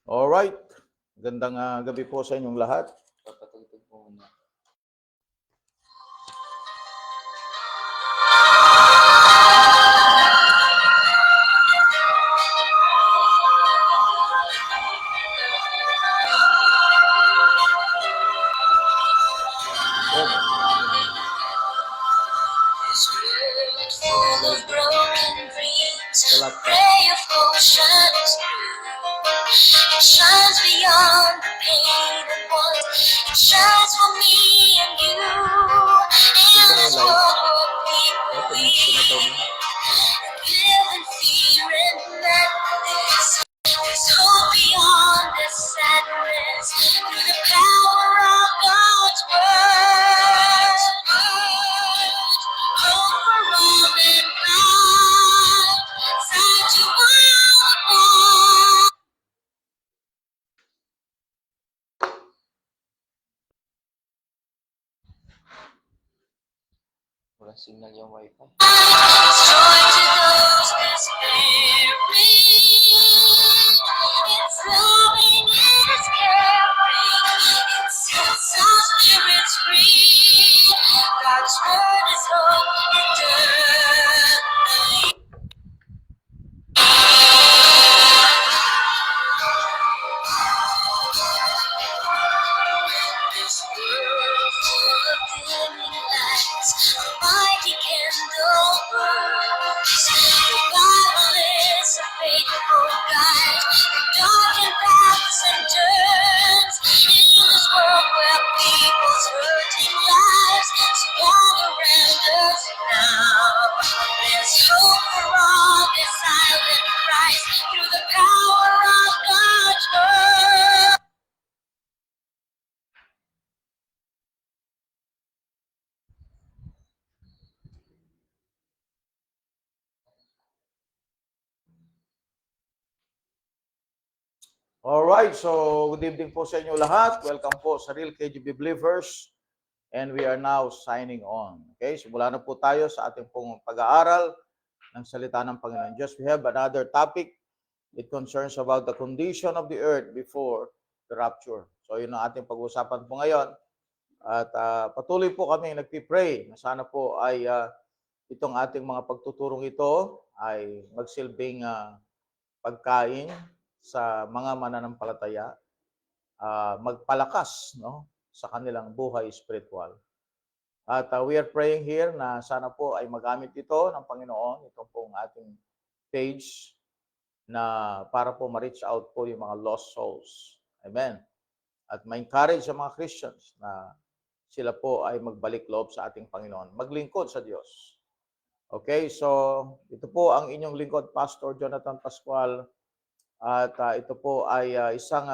Alright. Gandang gabi po sa inyong lahat. Papatugtog po muna. It shines beyond the pain and want. It shines for me and you. In this world where people weep and live in fear and madness. There's hope beyond this sadness through the power of God's word. Hope for all mankind. Side to wild. Walang signal yung wifi. Joy to those despairing. It's flowing, it's caring. It sets our spirits free. God's word is hope eternally. This world full of dimming lights, a mighty candle burns. The Bible is a faithful guide to darkened paths and turns. In this world where people's hurting lives swarm around us now, there's hope for all this silent Christ through the power of God's word. Alright, so good evening po sa inyo lahat. Welcome po sa Real KGB Believers. And we are now signing on. Okay, simula na po tayo sa ating pong pag-aaral ng salita ng Panginoon. Just we have another topic. It concerns about the condition of the earth before the rapture. So yun ang ating pag-uusapan po ngayon. At patuloy po kami nagpipray na sana po ay itong ating mga pagtuturong ito ay magsilbing pagkain sa mga mananampalataya, magpalakas sa kanilang buhay spiritual. At we are praying here na sana po ay magamit ito ng Panginoon, itong pong ating page na para po ma-reach out po yung mga lost souls. Amen. At ma-encourage sa mga Christians na sila po ay magbalik loob sa ating Panginoon, maglingkod sa Diyos. Okay, so ito po ang inyong lingkod, Pastor Jonathan Pascual. At ito po ay isang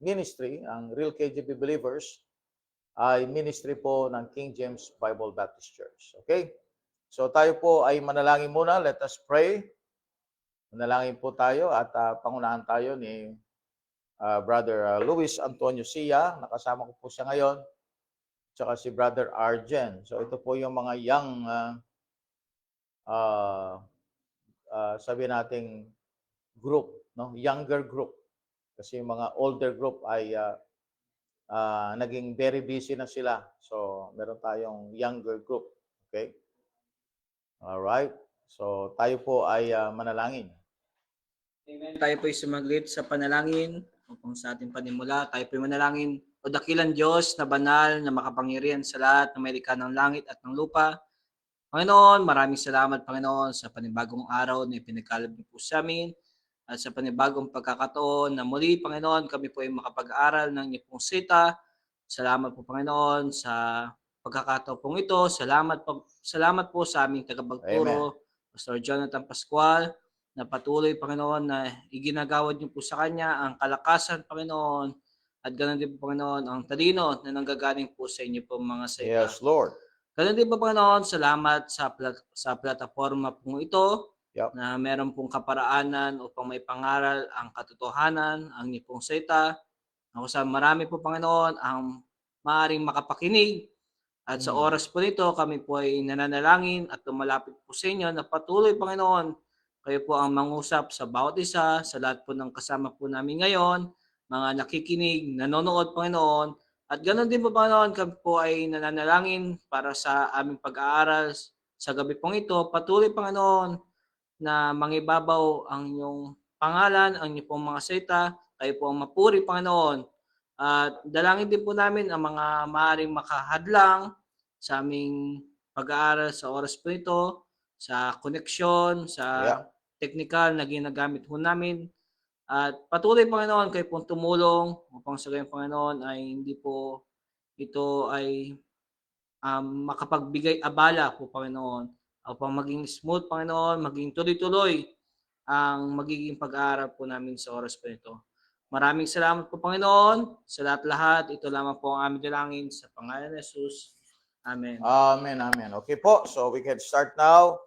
ministry, ang Real KGB Believers, ay ministry po ng King James Bible Baptist Church. Okay? So tayo po ay manalangin muna. Let us pray. Manalangin po tayo at pangunahan tayo ni Brother Luis Antonio Sia. Nakasama ko po siya ngayon. Tsaka si Brother Arjen. So ito po yung mga young, sabi nating group, younger group. Kasi yung mga older group ay naging very busy na sila. So, meron tayong younger group. Okay? Alright. So, tayo po ay manalangin. Amen. Tayo po ay sumaglit sa panalangin upang sa ating panimula. Tayo po ay manalangin. O dakilang Diyos na banal, na makapangyarihan sa lahat, na may likha ng langit at ng lupa. Panginoon, maraming salamat, Panginoon, sa panibagong araw na ipinagkaloob niyo po sa amin. At sa panibagong pagkakataon na muli, Panginoon, kami po ay makapag-aaral ng inyong pong sita. Salamat po, Panginoon, sa pagkakataon pong ito. Salamat po sa aming tagapagturo, Pastor Jonathan Pascual, na patuloy, Panginoon, na iginagawad niyo po sa kanya ang kalakasan, Panginoon, at ganoon din po, Panginoon, ang talino na nanggagaling po sa inyo po mga salita. Yes, Lord. Ganoon din po, Panginoon, salamat sa plataforma pong ito. Yep. Na meron pong kaparaanan upang may pangaral ang katotohanan, ang inyong pong salita. Ako sa marami po, Panginoon, ang maaaring makapakinig. At sa oras po nito, kami po ay nananalangin at lumalapit po sa inyo na patuloy, Panginoon, Kayo po ang mangusap sa bawat isa, sa lahat po ng kasama po namin ngayon, mga nakikinig, nanonood, Panginoon. At ganoon din po, Panginoon, kami po ay nananalangin para sa aming pag-aaral sa gabi pong ito. Patuloy, Panginoon, na mangibabaw ang inyong pangalan, ang inyong pong mga salita. Kayo po ang mapuri, Panginoon. At dalangin din po namin ang mga maaaring makahadlang sa aming pag-aaral sa oras po ito, sa koneksyon, sa Yeah. technical na ginagamit po namin. At patuloy, Panginoon, kayo pong tumulong upang sa gayong Panginoon ay hindi po ito ay makapagbigay abala po, Panginoon, upang maging smooth, Panginoon, maging tuloy-tuloy ang magiging pag-aaral po namin sa oras po ito. Maraming salamat po, Panginoon, sa lahat-lahat. Ito lamang po ang aming dalangin sa pangalan ni Jesus. Amen. Amen, amen. Okay po, so we can start now.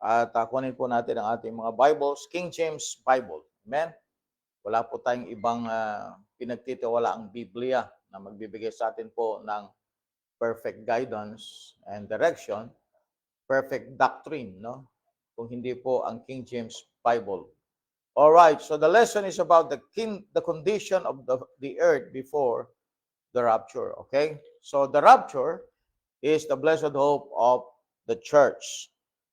At kunin po natin ang ating mga Bibles, King James Bible. Amen? Wala po tayong ibang pinagtitiwalaang Biblia na magbibigay sa atin po ng perfect guidance and direction, perfect doctrine, no? Kung hindi po ang King James Bible. All right, so the lesson is about the condition of the earth before the rapture, okay? So the rapture is the blessed hope of the church.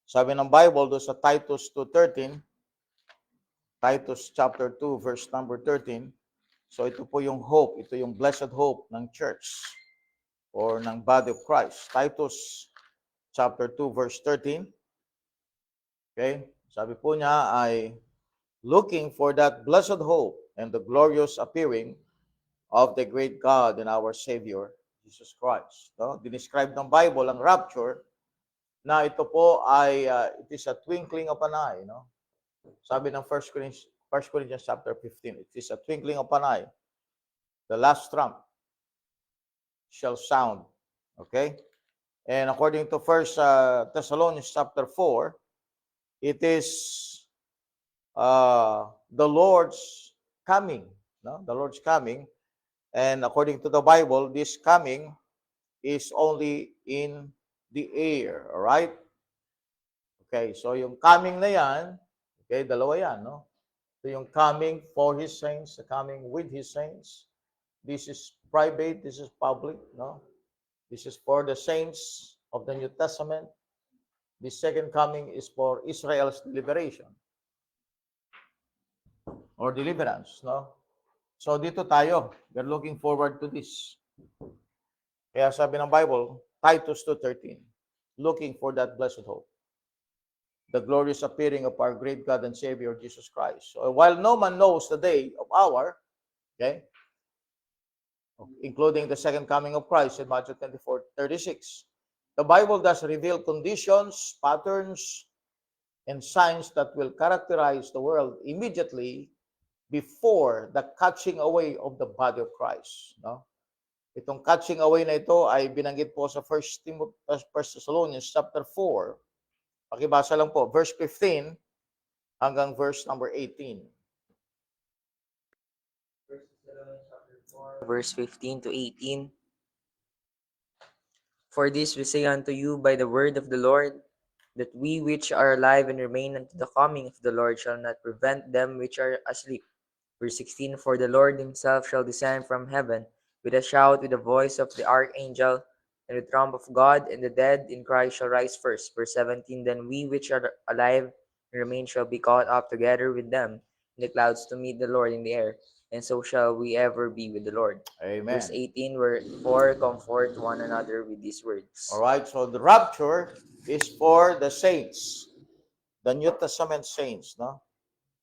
Sabi ng Bible do sa Titus 2:13, Titus chapter 2 verse number 13. So ito po yung hope, ito yung blessed hope ng church or ng body of Christ. Titus chapter 2 verse 13. Okay? Sabi po niya ay looking for that blessed hope and the glorious appearing of the great God and our Savior Jesus Christ. No? Dinescribe ng Bible ang rapture na ito po ay it is a twinkling of an eye, no? Sabi ng 1 Corinthians chapter 15, it is a twinkling of an eye. The last trump shall sound. Okay? And according to 1 Thessalonians chapter 4, it is the Lord's coming, no? The Lord's coming. And according to the Bible, this coming is only in the air, all right? Okay, so yung coming na yan, okay, dalawa yan, no? So yung coming for His saints, the coming with His saints. This is private, this is public, no? This is for the saints of the New Testament. The second coming is for Israel's liberation or deliverance, no? So dito tayo, we're looking forward to this. Kaya sabi ng Bible, Titus 2:13, looking for that blessed hope, the glorious appearing of our great God and Savior, Jesus Christ. So while no man knows the day of hour, okay, including the second coming of Christ in Matthew 24:36, the Bible does reveal conditions, patterns, and signs that will characterize the world immediately before the catching away of the body of Christ. No? Itong catching away na ito ay binanggit po sa 1 Thessalonians chapter 4. Pakibasa lang po, verse 15 hanggang verse number 18. Verse 15 to 18. For this we say unto you by the word of the Lord, that we which are alive and remain unto the coming of the Lord shall not prevent them which are asleep. Verse 16, for the Lord himself shall descend from heaven with a shout, with the voice of the archangel, and the trump of God, and the dead in Christ shall rise first. Verse 17, then we which are alive and remain shall be caught up together with them in the clouds to meet the Lord in the air, and so shall we ever be with the Lord. Amen. Verse 18, wherefore comfort one another with these words. All right, so the rapture is for the saints, the New Testament saints, no?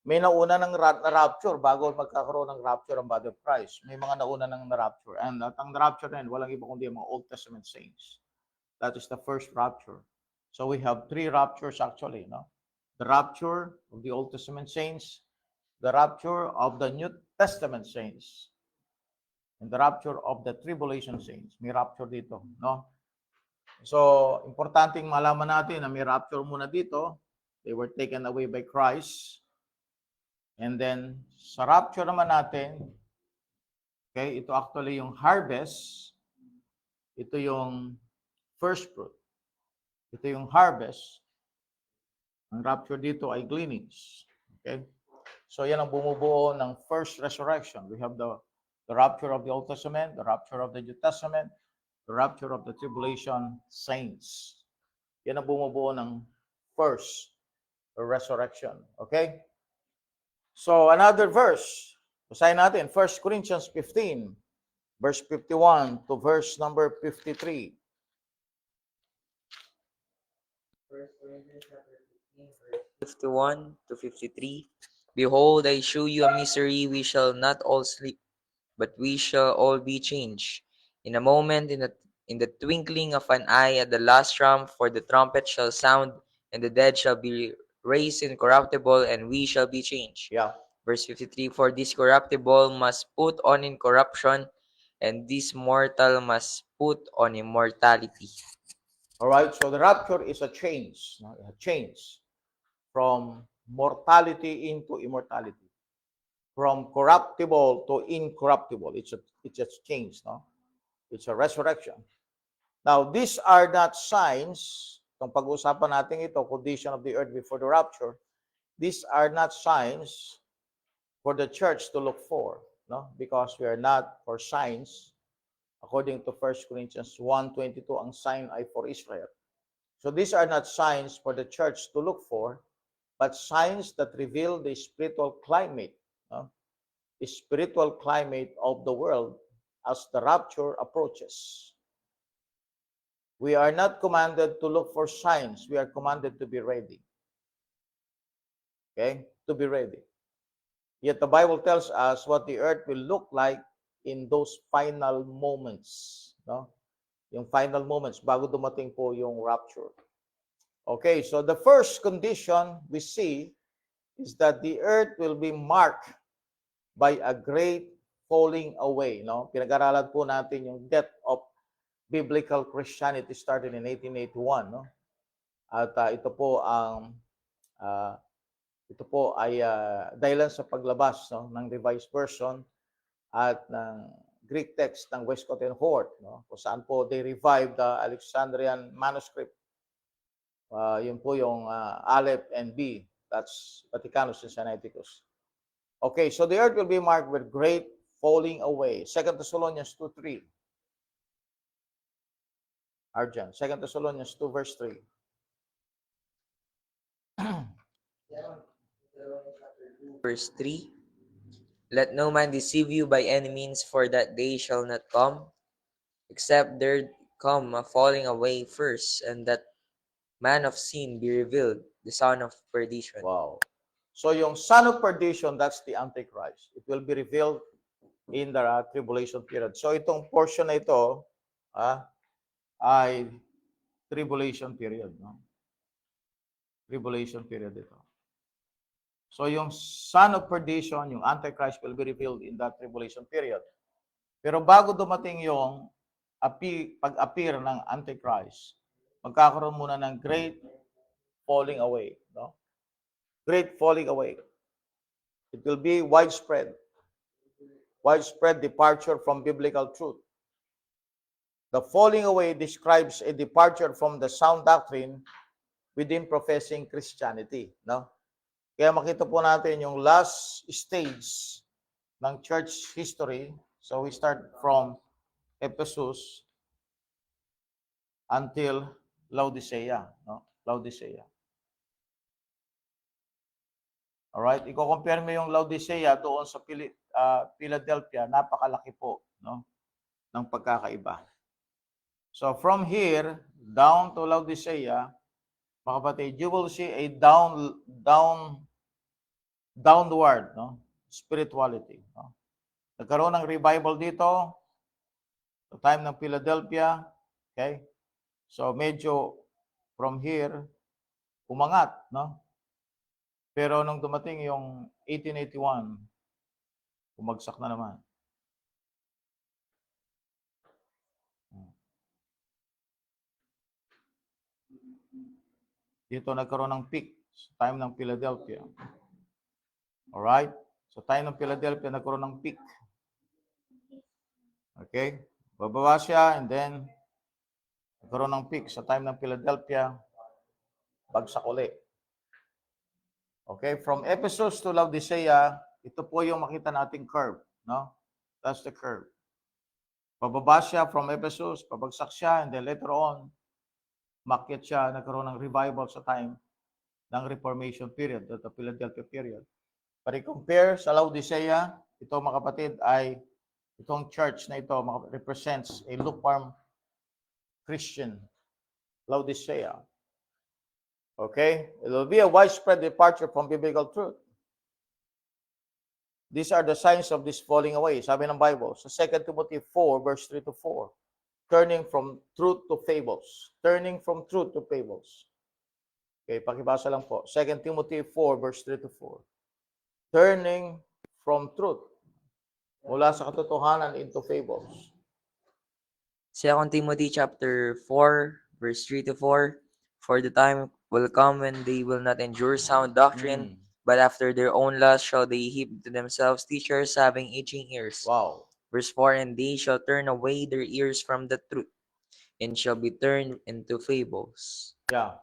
May nauna ng na-rapture bago magkakaroon ng rapture ang body of Christ. May mga nauna ng na-rapture. And at ang rapture na yun, walang iba kundi mga Old Testament saints. That is the first rapture. So we have three raptures actually, no? The rapture of the Old Testament saints, the rapture of the New Testament saints, and the rapture of the tribulation saints. May rapture dito, no? So, importanteng malaman natin na may rapture muna dito. They were taken away by Christ. And then, sa rapture naman natin, okay, ito actually yung harvest. Ito yung first fruit. Ito yung harvest. Ang rapture dito ay gleanings. Okay? So yan ang bumubuo ng first resurrection. We have the rapture of the Old Testament, the rapture of the New Testament, the rapture of the tribulation saints. Yan ang bumubuo ng first resurrection. Okay? So another verse. Basahin natin, 1 Corinthians 15, verse 51 to verse number 53. 51 to 53. Behold, I show you a mystery. We shall not all sleep, but we shall all be changed. In a moment, in the twinkling of an eye, at the last trump, for the trumpet shall sound, and the dead shall be raised incorruptible, and we shall be changed. Yeah. Verse 53, for this corruptible must put on incorruption, and this mortal must put on immortality. All right, so the rapture is a change, no? A change from mortality into immortality, from corruptible to incorruptible. It's a change, no? It's a resurrection. Now, these are not signs. Itong pag-uusapan natin ito, condition of the earth before the rapture. These are not signs for the church to look for, no? Because we are not for signs. According to 1 Corinthians 1:22, ang sign ay for Israel. So these are not signs for the church to look for, but signs that reveal the spiritual climate, no? The spiritual climate of the world as the rapture approaches. We are not commanded to look for signs. We are commanded to be ready. Okay? To be ready. Yet the Bible tells us what the earth will look like in those final moments, no? Yung final moments bago dumating po yung rapture. Okay, so the first condition we see is that the earth will be marked by a great falling away, no? Pinag-aralan po natin yung death of biblical Christianity started in 1881, no? At ito po ay dahilan sa paglabas, no, ng Revised Version at ng Greek text ng Westcott and Hort, no, kung saan po they revived the Alexandrian manuscript. Yun po yung Aleph and B. That's Vaticanus and Sinaiticus. Okay, so the earth will be marked with great falling away. 2 Thessalonians 2:3. Arjan, 2 Thessalonians 2 verse 3. Verse 3, let no man deceive you by any means, for that day shall not come, except there come a falling away first, and that man of sin be revealed, the son of perdition. Wow. So yung son of perdition, that's the Antichrist. It will be revealed in the tribulation period. So itong portion na ito ay tribulation period, no? Tribulation period ito. So yung son of perdition, yung Antichrist will be revealed in that tribulation period. Pero bago dumating yung pag-appear ng Antichrist, magkakaroon muna ng great falling away, no? Great falling away. It will be widespread departure from biblical truth. The falling away describes a departure from the sound doctrine within professing Christianity, no? Kaya makita po natin yung last stage ng church history. So we start from Ephesus until Laodicea, no? Laodicea. Alright, i-compare mo yung Laodicea doon sa Philadelphia, napakalaki po, no, ng pagkakaiba. So from here down to Laodicea, mga kapatid, you will see a downward, no, spirituality, no? Nagkaroon ng revival dito sa time ng Philadelphia, okay? So medyo from here umangat, no? Pero nung dumating yung 1881, bumagsak na naman. Dito nagkaroon ng peak sa time ng Philadelphia. Alright? Sa time ng Philadelphia, nagkaroon ng peak. Okay? Bababa siya and then nagkaroon ng peak sa time ng Philadelphia, bagsak uli. Okay, from Ephesus to Laodicea, ito po yung makita nating curve, no? That's the curve. Pababa siya from Ephesus, pabagsak siya, and then later on, makyat siya, nagkaroon ng revival sa time ng Reformation period, the Philadelphia period. But i-compare sa Laodicea, ito mga kapatid ay itong church na ito represents a lukewarm Christian Laodicea. Okay? It will be a widespread departure from biblical truth. These are the signs of this falling away. Sabi ng Bible, sa 2 Timothy 4, verse 3 to 4, turning from truth to fables. Turning from truth to fables. Okay, pakibasa lang po. 2 Timothy 4, verse 3 to 4. Turning from truth. Mula sa katotohanan into fables. 2 Timothy chapter 4, verse 3 to 4. For the time will come when they will not endure sound doctrine, but after their own lust shall they heap to themselves teachers having itching ears. Wow. Verse 4, and they shall turn away their ears from the truth, and shall be turned into fables. Yeah.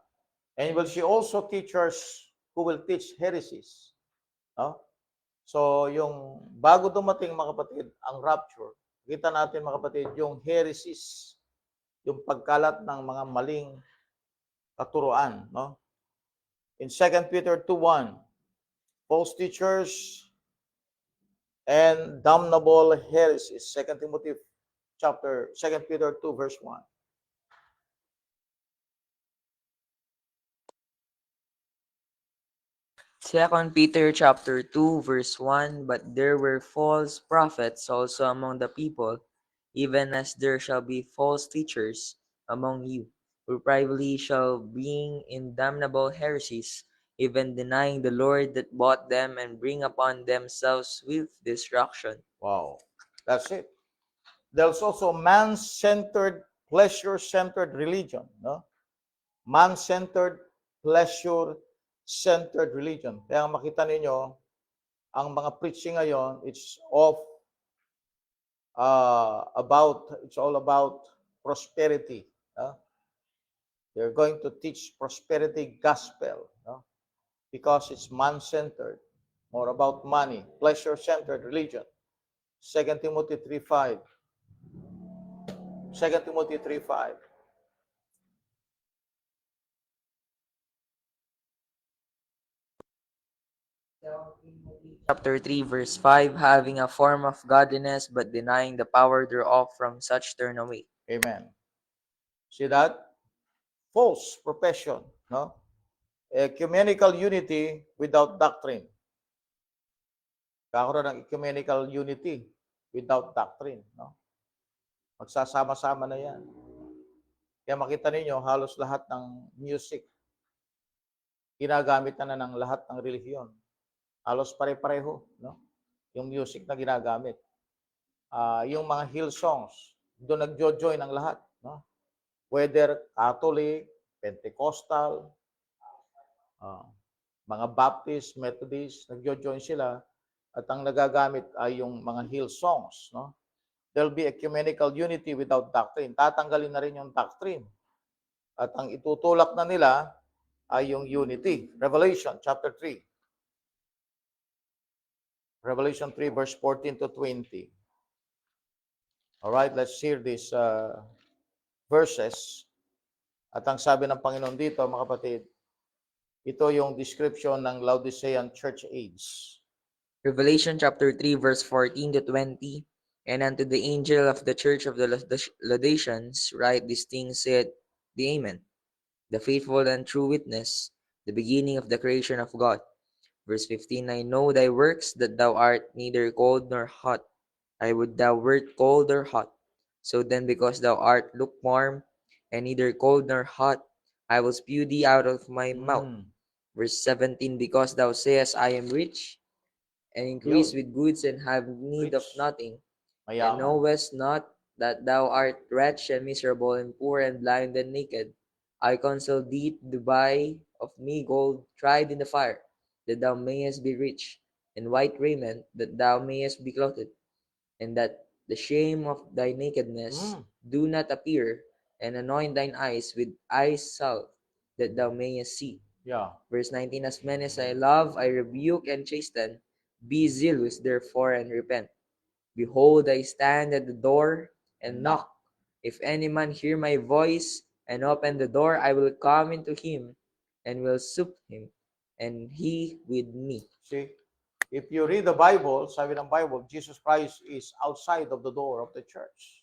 And will she also teachers who will teach heresies. No? So, yung bago dumating mga kapatid, ang rapture, kita natin mga kapatid, yung heresies, yung pagkalat ng mga maling katuruan. No? In 2 Peter 2:1, false teachers and damnable heresies. 2 Timothy chapter 2 Peter 2 verse 1. 2 Peter chapter 2 verse 1, but there were false prophets also among the people, even as there shall be false teachers among you, who privately shall bring in damnable heresies, even denying the Lord that bought them, and bring upon themselves swift destruction. Wow. That's it. There's also man-centered, pleasure-centered religion. No? Man-centered, pleasure-centered religion. Kaya makita ninyo, ang mga preaching ngayon, it's all about prosperity. No? They're going to teach prosperity gospel. No? Because it's man-centered, more about money, pleasure-centered religion. 2 Timothy 3:5. 2 Timothy 3:5. Chapter 3 verse 5, having a form of godliness, but denying the power thereof, from such turn away. Amen. See that? False profession, no? Ecumenical unity without doctrine. Kakaroon ng ecumenical unity without doctrine, no? Magsasama-sama na yan. Kaya makita ninyo, halos lahat ng music, ginagamit na ng lahat ng relihiyon. Halos pare-pareho, no? Yung music na ginagamit. Yung mga hill songs, doon nagjo-join ang lahat, no? Whether Catholic, Pentecostal, mga Baptist, Methodist, nagjo-join sila at ang nagagamit ay yung mga hill songs, no? There'll be ecumenical unity without doctrine. Tatanggalin na rin yung doctrine. At ang itutulak na nila ay yung unity. Revelation chapter 3. Revelation 3 verse 14 to 20. All right, let's hear these verses. At ang sabi ng Panginoon dito, mga kapatid, ito yung description ng Laodicean church age. Revelation chapter 3 verse 14 to 20. And unto the angel of the church of the Laodiceans write these things, said the Amen, the faithful and true witness, the beginning of the creation of God. Verse 15, I know thy works, that thou art neither cold nor hot. I would thou wert cold or hot. So then, because thou art lukewarm, and neither cold nor hot, I will spew thee out of my mouth. Verse 17, because thou sayest, I am rich, and increase with goods, and have need of Rich. nothing, and Mayaman. knowest not that thou art wretched and miserable, and poor, and blind, and naked. I counsel thee to buy of me gold tried in the fire, that thou mayest be rich, and white raiment, that thou mayest be clothed, and that the shame of thy nakedness do not appear, and anoint thine eyes with eye salve, that thou mayest see. Yeah. Verse 19, as many as I love, I rebuke and chasten. Be zealous, therefore, and repent. Behold, I stand at the door and knock. If any man hear my voice and open the door, I will come into him and will sup him, and he with me. See, if you read the Bible, sabi ng Bible, Jesus Christ is outside of the door of the church.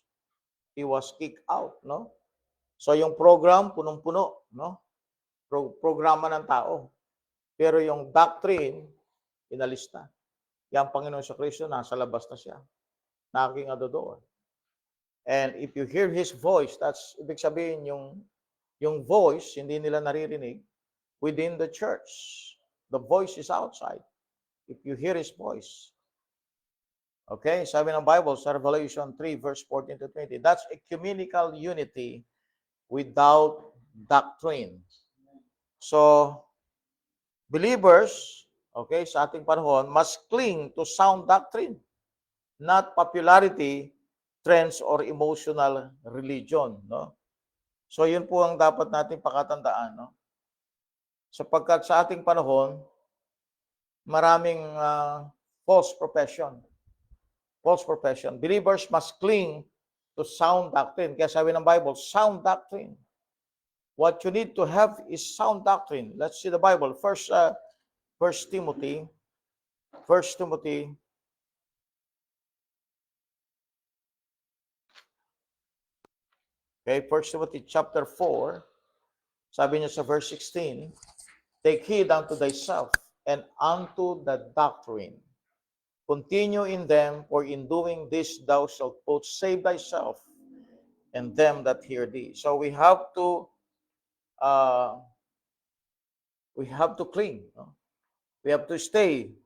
He was kicked out, no? So yung program, punong-puno, no? Programa ng tao. Pero yung doctrine, inalis na. Yang Panginoon sa Kristo, nasa labas na siya. Knocking at the door. And if you hear His voice, that's, ibig sabihin, yung voice, hindi nila naririnig within the church. The voice is outside. If you hear His voice. Okay, sabi ng Bible sa Revelation 3 verse 14 to 20, that's ecumenical unity without doctrine. So, believers, okay, sa ating panahon, must cling to sound doctrine, not popularity, trends, or emotional religion, no? So, yun po ang dapat nating pakatandaan, no? Sapagkat sa ating panahon, maraming false profession. False profession. Believers must cling to sound doctrine. Kaya sabi ng Bible, sound doctrine. What you need to have is sound doctrine. Let's see the Bible. First Timothy. Okay, 1 Timothy chapter 4. Sabi niya sa verse 16, take heed unto thyself and unto the doctrine. Continue in them, for in doing this thou shalt both save thyself and them that hear thee. So we have to cling. No? We have to stay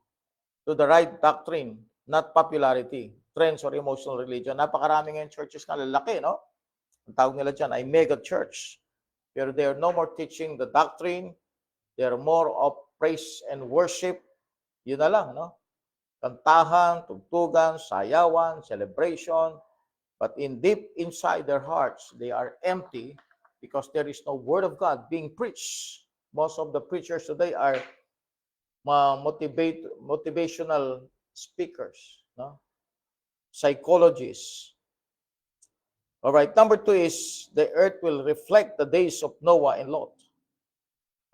to the right doctrine, not popularity, trends, or emotional religion. Napakarami ngayon churches na lalaki, no? Ang tawag nila dyan ay mega church. Pero they are no more teaching the doctrine. They are more of praise and worship. Yun na lang, no? Kantahan, tugtugan, sayawan, celebration. But deep inside their hearts, they are empty because there is no word of God being preached. Most of the preachers today are motivational speakers, no? Psychologists. All right, number 2 is the earth will reflect the days of Noah and Lot.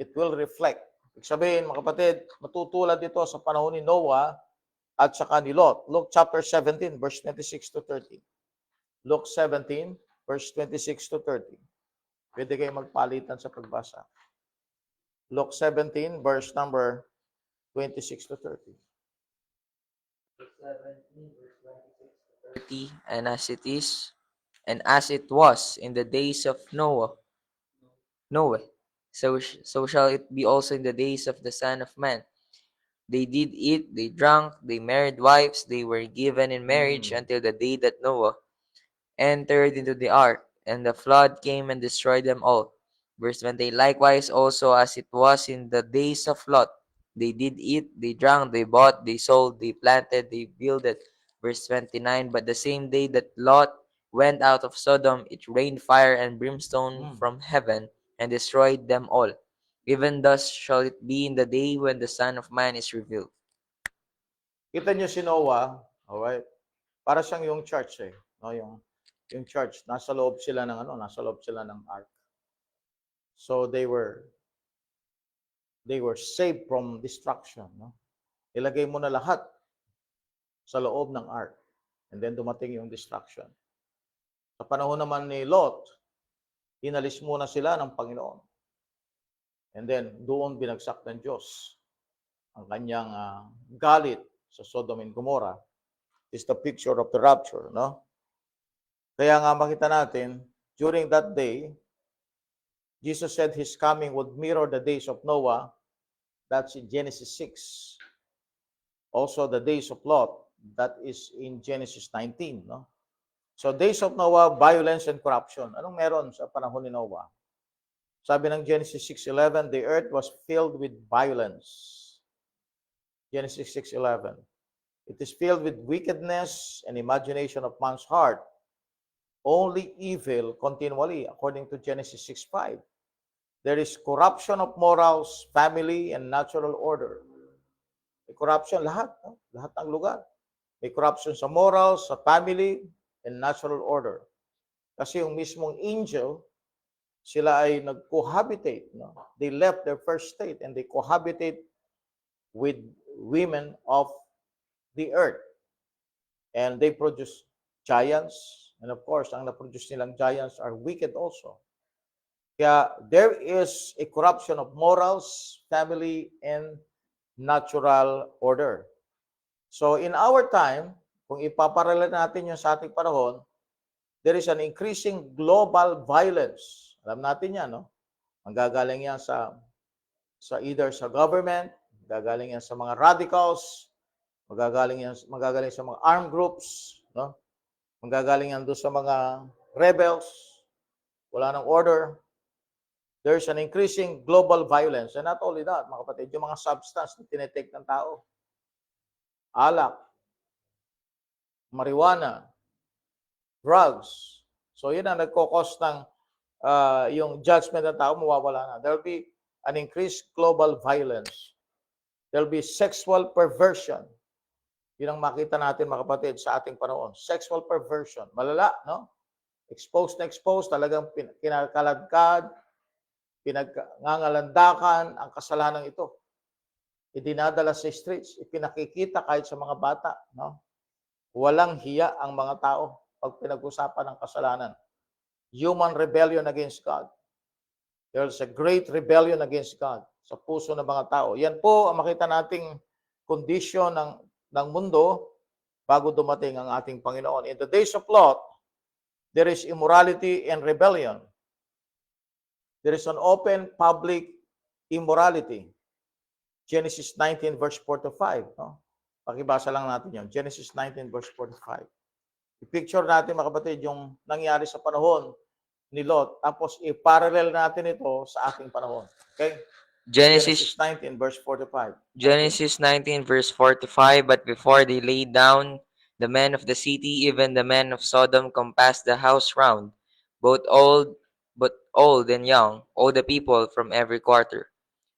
It will reflect. Ibig sabihin, mga kapatid, matutulad ito sa panahon ni Noah at saka ni Lot. Luke chapter 17, verse 26 to 30. Luke 17, verse 26 to 30. Pwede kayo magpalitan sa pagbasa. Luke 17, verse number 26 to 30. 30, and as it was in the days of Noah, so shall it be also in the days of the Son of Man. They did eat, they drank, they married wives, they were given in marriage until the day that Noah entered into the ark, and the flood came and destroyed them all. Verse 20, likewise also as it was in the days of Lot, they did eat, they drank, they bought, they sold, they planted, they builded. Verse 29, but the same day that Lot went out of Sodom, it rained fire and brimstone from heaven and destroyed them all. Even thus shall it be in the day when the Son of Man is revealed. Kita niyo si Noah, alright? Para siyang yung church eh, no, yung church, nasa loob sila ng ark. So they were saved from destruction, no? Ilagay mo na lahat sa loob ng ark. And then dumating yung destruction. Sa panahon naman ni Lot, inalis muna sila ng Panginoon. And then doon binagsak ng Diyos ang kanyang galit sa Sodom and Gomorrah. Is the picture of the rapture, no? Kaya nga makita natin, during that day, Jesus said His coming would mirror the days of Noah. That's in Genesis 6. Also the days of Lot. That is in Genesis 19, no? So days of Noah, violence and corruption. Anong meron sa panahon ni Noah? Sabi ng Genesis 6:11, the earth was filled with violence. Genesis 6:11. It is filled with wickedness and imagination of man's heart. Only evil continually, according to Genesis 6:5. There is corruption of morals, family, and natural order. May corruption lahat, no? Lahat ng lugar. May corruption sa morals, sa family, and natural order. Kasi yung mismong angel, sila ay nag-cohabitate. No? They left their first state and they cohabitate with women of the earth. And they produce giants. And of course, ang na-produce nilang giants are wicked also. Kaya there is a corruption of morals, family, and natural order. So in our time, kung ipaparalel natin yung sa ating panahon, there is an increasing global violence. Alam natin yan, no? Manggagaling yan sa either sa government, gagaling yan sa mga radicals, magagaling sa mga armed groups, no? Manggagaling yan doon sa mga rebels, wala ng order. There's an increasing global violence. And not only that, mga kapatid, yung mga substance na tinetake ng tao, alak, marijuana, drugs. So yun ang nagkukos ng yung judgment ng tao, mawawala na. There will be an increased global violence. There will be sexual perversion. Yun ang makita natin, mga kapatid, sa ating panahon. Sexual perversion. Malala, no? Exposed na exposed, talagang kinakaladkad, pinagngangalandakan ang kasalanan ito. Idinadala sa streets, ipinakikita kahit sa mga bata, no? Walang hiya ang mga tao pag pinag-usapan ng kasalanan. Human rebellion against God. There's a great rebellion against God sa puso ng mga tao. Yan po ang makita nating kondisyon ng mundo bago dumating ang ating Panginoon. In the days of Lot, there is immorality and rebellion. There is an open public immorality. Genesis 19 verse 4 to 5. No? Pakibasa lang natin yun. Genesis 19 verse 4 to 5. I-picture natin, mga kapatid, yung nangyari sa panahon ni Lot. Tapos i-parallel natin ito sa ating panahon. Okay? Genesis 19 verse 4 to 5. Genesis 19 verse 4 to 5. But before they lay down, the men of the city, even the men of Sodom, compassed the house round, both old and young, all the people from every quarter.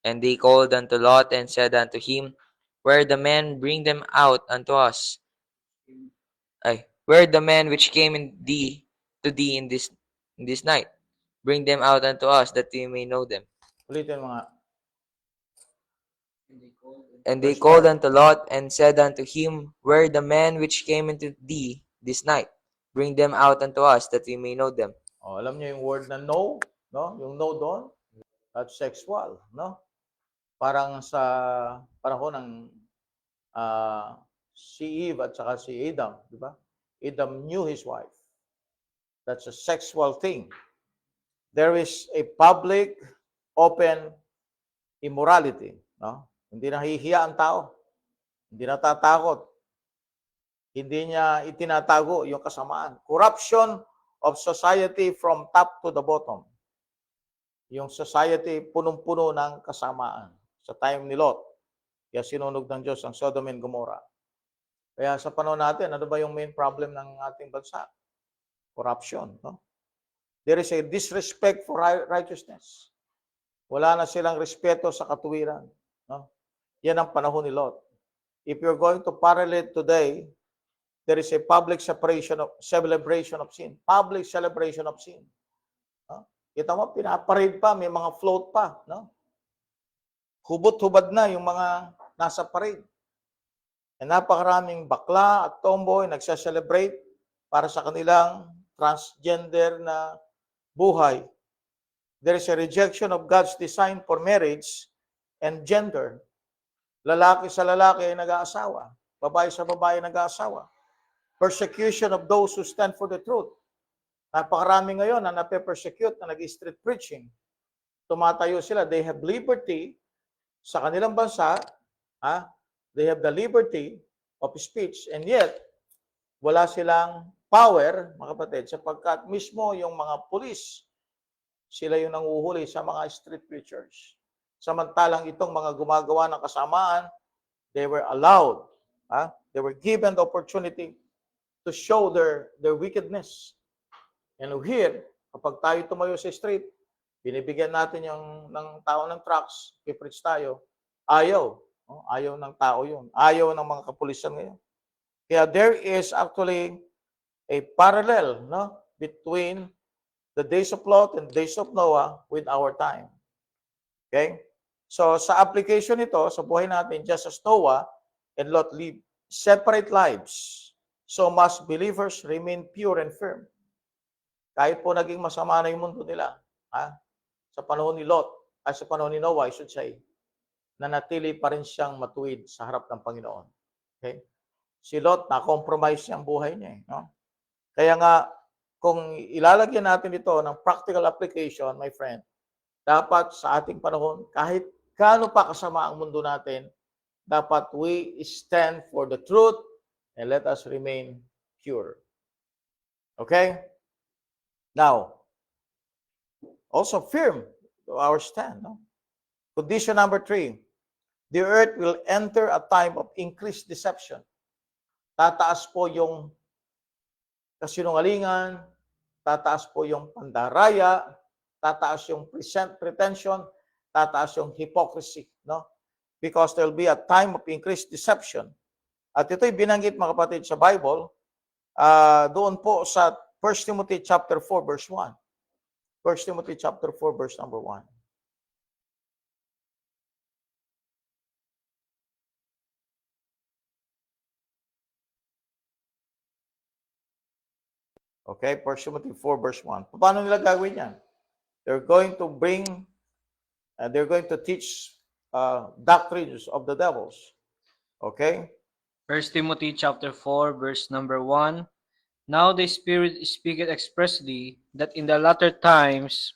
And they called unto Lot and said unto him, Where are the men? Bring them out unto us. Where are the men which came to thee in this night? Bring them out unto us, that we may know them. Ulitin mga. And they Verse called 5. unto Lot and said unto him, Where are the men which came into thee this night? Bring them out unto us, that we may know them. Oh, alam niyo yung word na no? No? Yung no doon? That's sexual. No? Parang sa panahon ng si Eve at saka si Adam. Di ba? Adam knew his wife. That's a sexual thing. There is a public, open immorality. No? Hindi nahihiya ang tao. Hindi natatakot. Hindi niya itinatago yung kasamaan. Corruption of society from top to the bottom. Yung society punong-puno ng kasamaan. Sa time ni Lot, kaya sinunog ng Diyos ang Sodom and Gomorrah. Kaya sa panahon natin, ano ba yung main problem ng ating bansa? Corruption. No? There is a disrespect for righteousness. Wala na silang respeto sa katuwiran. No? Yan ang panahon ni Lot. If you're going to parallel today, there is a public celebration of sin. Public celebration of sin. No? Kita mo, pinaparade pa, may mga float pa. No? Hubot-hubad na yung mga nasa parade. And napakaraming bakla at tomboy nagsa-celebrate para sa kanilang transgender na buhay. There is a rejection of God's design for marriage and gender. Lalaki sa lalaki ay nag-aasawa. Babae sa babae nag-aasawa. Persecution of those who stand for the truth. Napakarami ngayon na nape-persecute, na nag-street preaching. Tumatayo sila. They have liberty sa kanilang bansa. They have the liberty of speech. And yet, wala silang power, mga kapatid, sapagkat mismo yung mga pulis, sila yung nanguhuli sa mga street preachers. Samantalang itong mga gumagawa ng kasamaan, they were allowed, they were given the opportunity to show their wickedness. And here, kapag tayo tumayo sa street, Binibigyan natin yung ng tao ng trucks, i-preach tayo. Ayaw. No? Ayaw ng tao yun. Ayaw ng mga kapulisan ngayon. Kaya there is actually a parallel, no, between the days of Lot and the days of Noah with our time. Okay? So sa application nito, sa buhay natin, just as Noah and Lot live separate lives, so must believers remain pure and firm. Kahit po naging masama na yung mundo nila, ha? Sa panahon ni Lot, ay sa panahon ni Noah, I should say, nanatili pa rin siyang matuwid sa harap ng Panginoon. Okay? Si Lot, na-compromise niya ang buhay niya. No? Kaya nga, kung ilalagyan natin ito ng practical application, my friend, dapat sa ating panahon, kahit gaano pa kasama ang mundo natin, dapat we stand for the truth and let us remain pure. Okay? Now, also firm to our stand. No? Condition number 3, the earth will enter a time of increased deception. Tataas po yung kasinungalingan, tataas po yung pandaraya, tataas yung pretension, tataas yung hypocrisy, no? Because there will be a time of increased deception. At ito'y binanggit, mga kapatid, sa Bible, doon po sa 1 Timothy chapter 4 verse 1. 1 Timothy chapter 4 verse number 1. Okay, 1 Timothy 4 verse 1. Paano nila gagawin yan? They're going to they're going to teach doctrines of the devils. Okay? 1 Timothy chapter 4, verse number 1. Now the Spirit speaketh expressly that in the latter times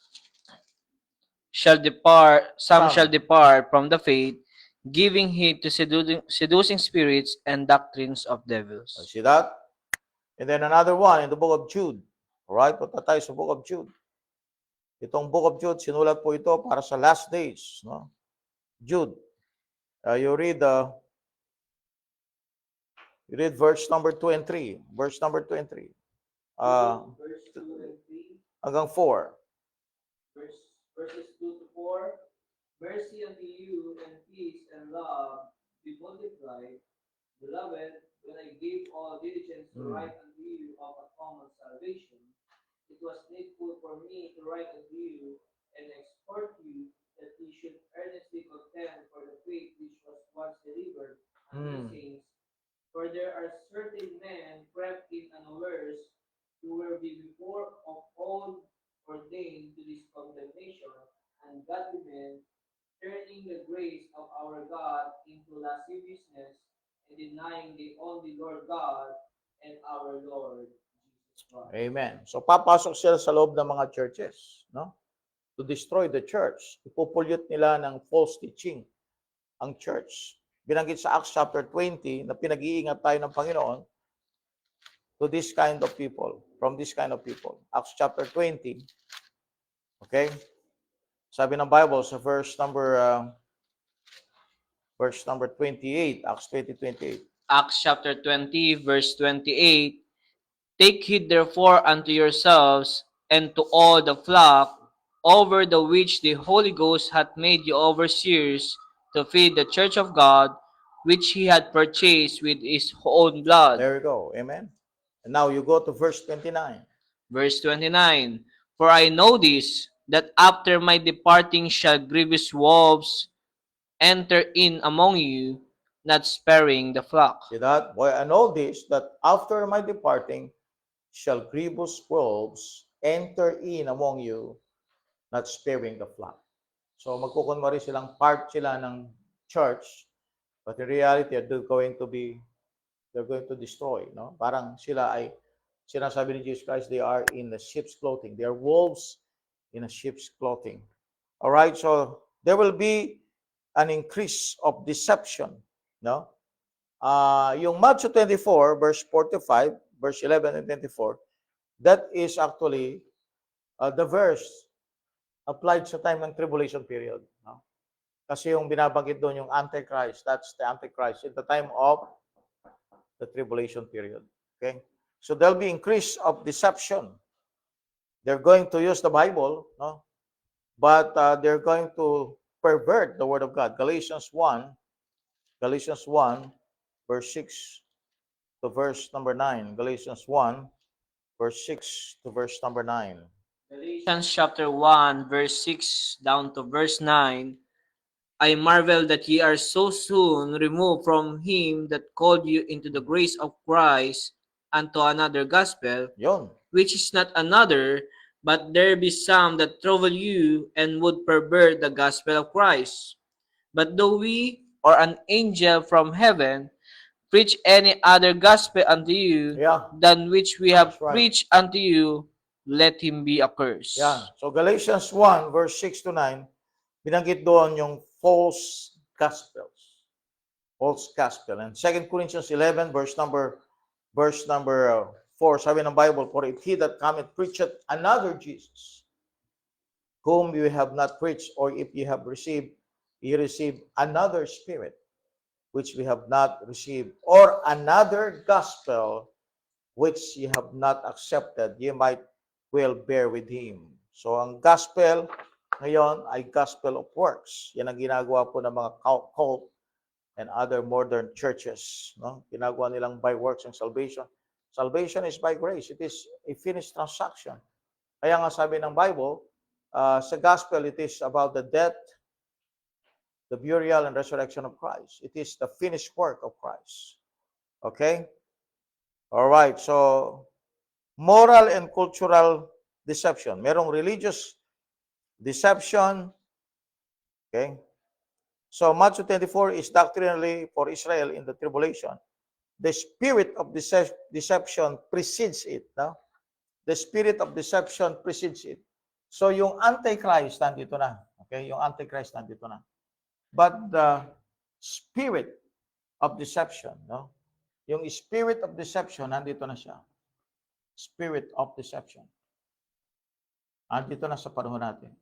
some shall depart from the faith, giving heed to seducing spirits and doctrines of devils. See that? And then another one in the book of Jude. Alright, punta tayo sa book of Jude. Itong book of Jude, sinulat po ito para sa last days. No? Jude. You read verse number 2 and 3. Verse number 2 and 3. Verse 2 and 3. Hanggang 4. Verses 2 to 4. Mercy unto you and peace and love be multiplied. Beloved, when I gave all diligence to write unto you of a common salvation, it was needful for me to write unto you and exhort you that ye should earnestly contend for the faith which was once delivered unto the saints. For there are certain men crept in unawares, who were before of old ordained to this condemnation, and godly men, turning the grace of our God into lasciviousness, and denying the only Lord God and our Lord Jesus Christ. Amen. So papasok sila sa loob ng mga churches, no? To destroy the church. Ipupulyot nila ng false teaching ang church. Binanggit sa Acts chapter 20 na pinag-iingat tayo ng Panginoon to this kind of people, from this kind of people. Acts chapter 20. Okay? Sabi ng Bible sa verse number 28, Acts 20:28. Acts chapter 20, verse 28. Take heed therefore unto yourselves and to all the flock, over the which the Holy Ghost hath made you overseers, to feed the church of God, which he had purchased with his own blood. There you go. Amen. And now you go to verse 29. Verse 29. For I know this, that after my departing shall grievous wolves enter in among you, not sparing the flock. See that? Boy, I know this, that after my departing shall grievous wolves enter in among you, not sparing the flock. So magkukunwari silang part sila ng church, but in reality, they're going to destroy. No? Parang sila ay, sinasabi ni Jesus Christ, they are in the sheep's clothing. They are wolves in a sheep's clothing. All right, so there will be an increase of deception. No? Yung Matthew 24, verse 45, verse 11 and 24, that is actually the verse applied sa time ng tribulation period. No? Kasi yung binabanggit doon, yung Antichrist, that's the Antichrist in the time of the tribulation period. Okay? So there'll be increase of deception. They're going to use the Bible, no? but they're going to pervert the Word of God. Galatians 1, verse 6 to verse number 9. Galatians 1, verse 6 to verse number 9. Galatians chapter 1, verse 6 down to verse 9. I marvel that ye are so soon removed from him that called you into the grace of Christ unto another gospel, Yun. which is not another, but there be some that trouble you and would pervert the gospel of Christ. But though we or an angel from heaven preach any other gospel unto you Yeah, than which we have that's right. preached unto you, let him be accursed. Yeah. So Galatians 1, verse 6 to 9, binanggit doon yung false gospels. False gospel. And 2 Corinthians 11, verse number 4, sabi ng Bible, for if he that cometh preacheth another Jesus, whom you have not preached, or if you have received, you receive another spirit, which we have not received, or another gospel, which you have not accepted, you might well bear with him. So ang gospel ngayon ay gospel of works. Yan ang ginagawa po ng mga cult and other modern churches. No? Ginagawa nilang by works and salvation. Salvation is by grace. It is a finished transaction. Kaya nga sabi ng Bible, sa gospel, it is about the death, the burial, and resurrection of Christ. It is the finished work of Christ. Okay? All right. So, moral and cultural deception. Merong religious deception. Okay? So, Matthew 24 is doctrinally for Israel in the tribulation. The spirit of deception precedes it. No? The spirit of deception precedes it. So, yung Antichrist nandito na. Okay? Yung Antichrist nandito na. But the spirit of deception, no? Yung spirit of deception, nandito na siya. Spirit of deception. Nandito na sa panahon natin.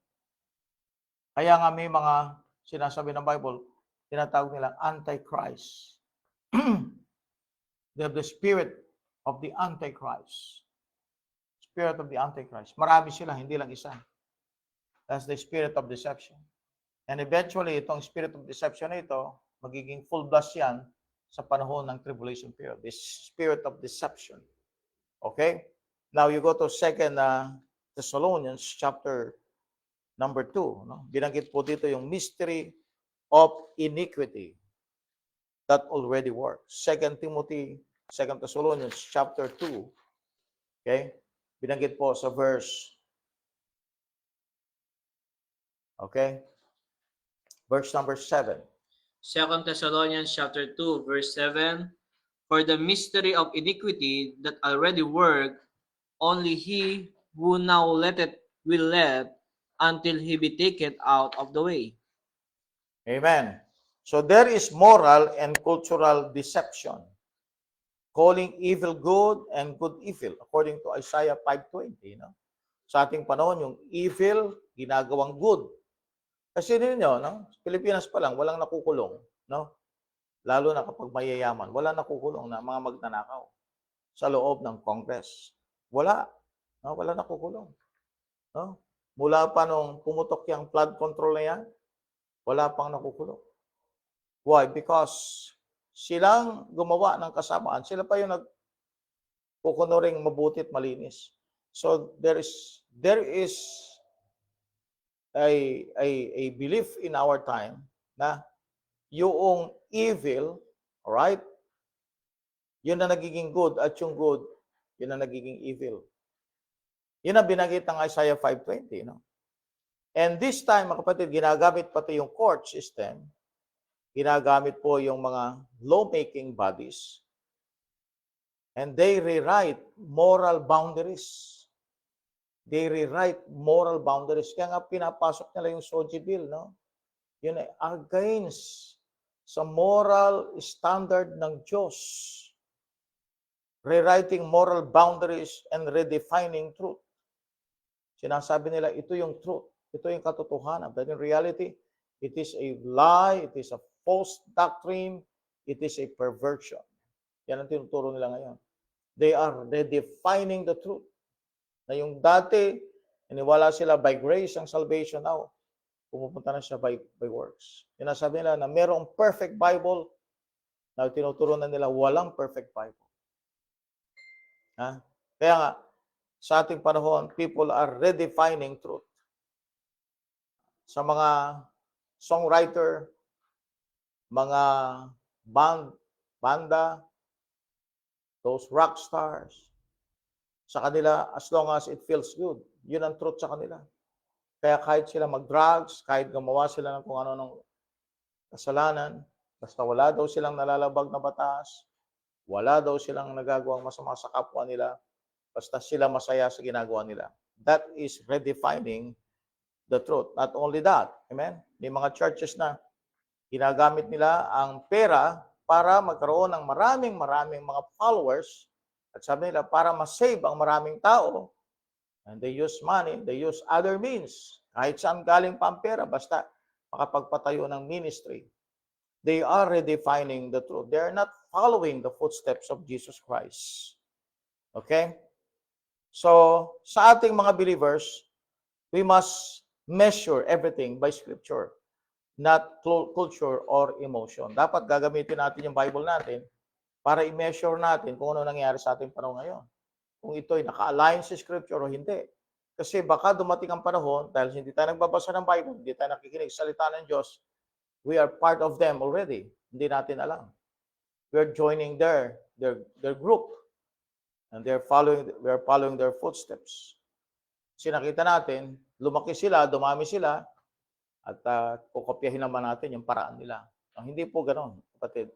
Kaya nga may mga sinasabi ng Bible, tinatawag nilang Antichrist. They have the spirit of the Antichrist. Spirit of the Antichrist. Marami sila, hindi lang isa. That's the spirit of deception. And eventually, itong spirit of deception na ito, magiging full blast yan sa panahon ng tribulation period. This spirit of deception. Okay? Now, you go to 2 Thessalonians chapter number 2. No? Binanggit po dito yung mystery of iniquity that already works. 2 Thessalonians chapter 2. Okay? Binanggit po sa verse. Okay? Verse number 7. 2 Thessalonians chapter 2, verse 7. For the mystery of iniquity that already worked, only he who now letteth will let until he be taken out of the way. Amen. So there is moral and cultural deception, calling evil good and good evil, according to Isaiah 5:20. No? Sa ating panahon, yung evil, ginagawang good. Kasi ninyo, no? Pilipinas pa lang, walang nakukulong. No? Lalo na kapag mayayaman, walang nakukulong na mga magnanakaw sa loob ng Congress. Wala. No? Wala nakukulong. No? Mula pa nung pumutok yung flood control na yan, wala pang nakukulong. Why? Because silang gumawa ng kasamaan. Sila pa yung nagkukunuring mabuti at malinis. So there is a belief in our time na yung evil, alright, yun na nagiging good at yung good, yun na nagiging evil. Yun ang binanggit ng Isaiah 5:20. No? And this time, mga kapatid, ginagamit pati yung court system, ginagamit po yung mga law-making bodies, and they rewrite moral boundaries. They rewrite moral boundaries. Kaya nga pinapasok nila yung SOGI bill, no? Yun ay against sa moral standard ng Diyos. Rewriting moral boundaries and redefining truth. Sinasabi nila, ito yung truth. Ito yung katotohanan. But in reality, it is a lie, it is a false doctrine, it is a perversion. Yan ang tinuturo nila ngayon. They are redefining the truth. Na yung dati Iniwala sila by grace ang salvation now. Pumupunta na siya by works. Sinasabi nila na mayroong perfect Bible, na tinuturo na nila walang perfect Bible. Ha? Kaya nga, sa ating panahon, people are redefining truth. Sa mga songwriter, mga banda, those rock stars, sa kanila, as long as it feels good, yun ang truth sa kanila. Kaya kahit sila mag-drugs, kahit gumawa sila ng kung ano ng kasalanan, basta wala daw silang nalalabag na batas, wala daw silang nagagawang masama sa kapwa nila, basta sila masaya sa ginagawa nila. That is redefining the truth. Not only that, amen? May mga churches na ginagamit nila ang pera para magkaroon ng maraming mga followers, at sabi nila, para ma-save ang maraming tao, and they use money, they use other means. Kahit saan galing pa ang pera, basta makapagpatayo ng ministry. They are redefining the truth. They are not following the footsteps of Jesus Christ. Okay? So, sa ating mga believers, we must measure everything by Scripture, not culture or emotion. Dapat gagamitin natin yung Bible natin para i-measure natin kung ano nangyayari sa ating panahon ngayon. Kung ito'y naka-align sa Scripture o hindi. Kasi baka dumating ang panahon, dahil hindi tayo nagbabasa ng Bible, hindi tayo nakikinig sa salita ng Diyos, we are part of them already. Hindi natin alam. We are joining their group. And we are following their footsteps. Kasi nakita natin, lumaki sila, dumami sila, at kukopyahin naman natin yung paraan nila. Hindi po ganoon, kapatid.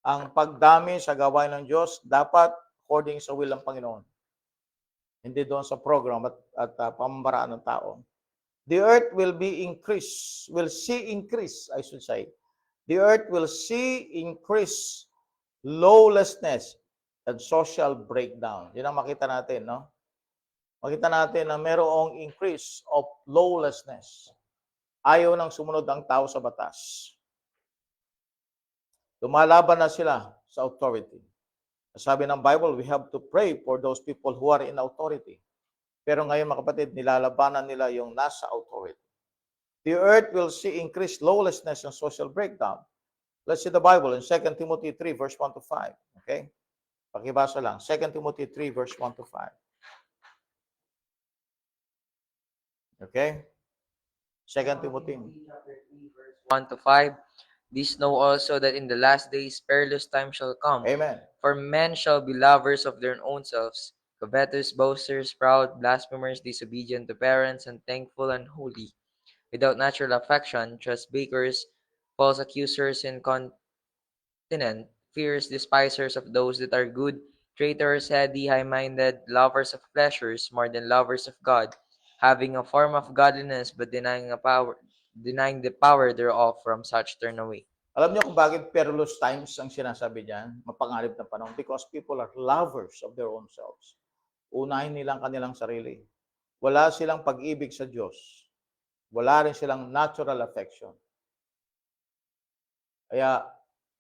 Ang pagdami sa gawain ng Diyos, dapat according sa will ng Panginoon. Hindi doon sa program at pamamaraan ng tao. The earth will see increase, I should say. The earth will see increase lawlessness and social breakdown. Yun ang makita natin, no? Makita natin na mayroong increase of lawlessness. Ayaw nang sumunod ang tao sa batas. Lumalaban na sila sa authority. Sabi ng Bible, we have to pray for those people who are in authority. Pero ngayon, mga kapatid, nilalabanan nila yung nasa authority. The earth will see increased lawlessness and social breakdown. Let's see the Bible in 2 Timothy 3, verse 1 to 5. Okay? Pakibasa lang. 2 Timothy 3, verse 1 to 5. Okay? 2 Timothy. 1 to 5. These know also that in the last days perilous times shall come. Amen. For men shall be lovers of their own selves, covetous, boasters, proud, blasphemers, disobedient to parents, unthankful, unholy, without natural affection, trustbreakers, false accusers, incontinent, fierce, despisers of those that are good, traitors, heady, high-minded, lovers of pleasures more than lovers of God, having a form of godliness but denying the power thereof. From such turn away. Alam niyo kung bakit perilous times ang sinasabi diyan, mapanganib na panahon? Because people are lovers of their own selves. Unahin nilang kanilang sarili. Wala silang pag-ibig sa Diyos. Wala rin silang natural affection. Kaya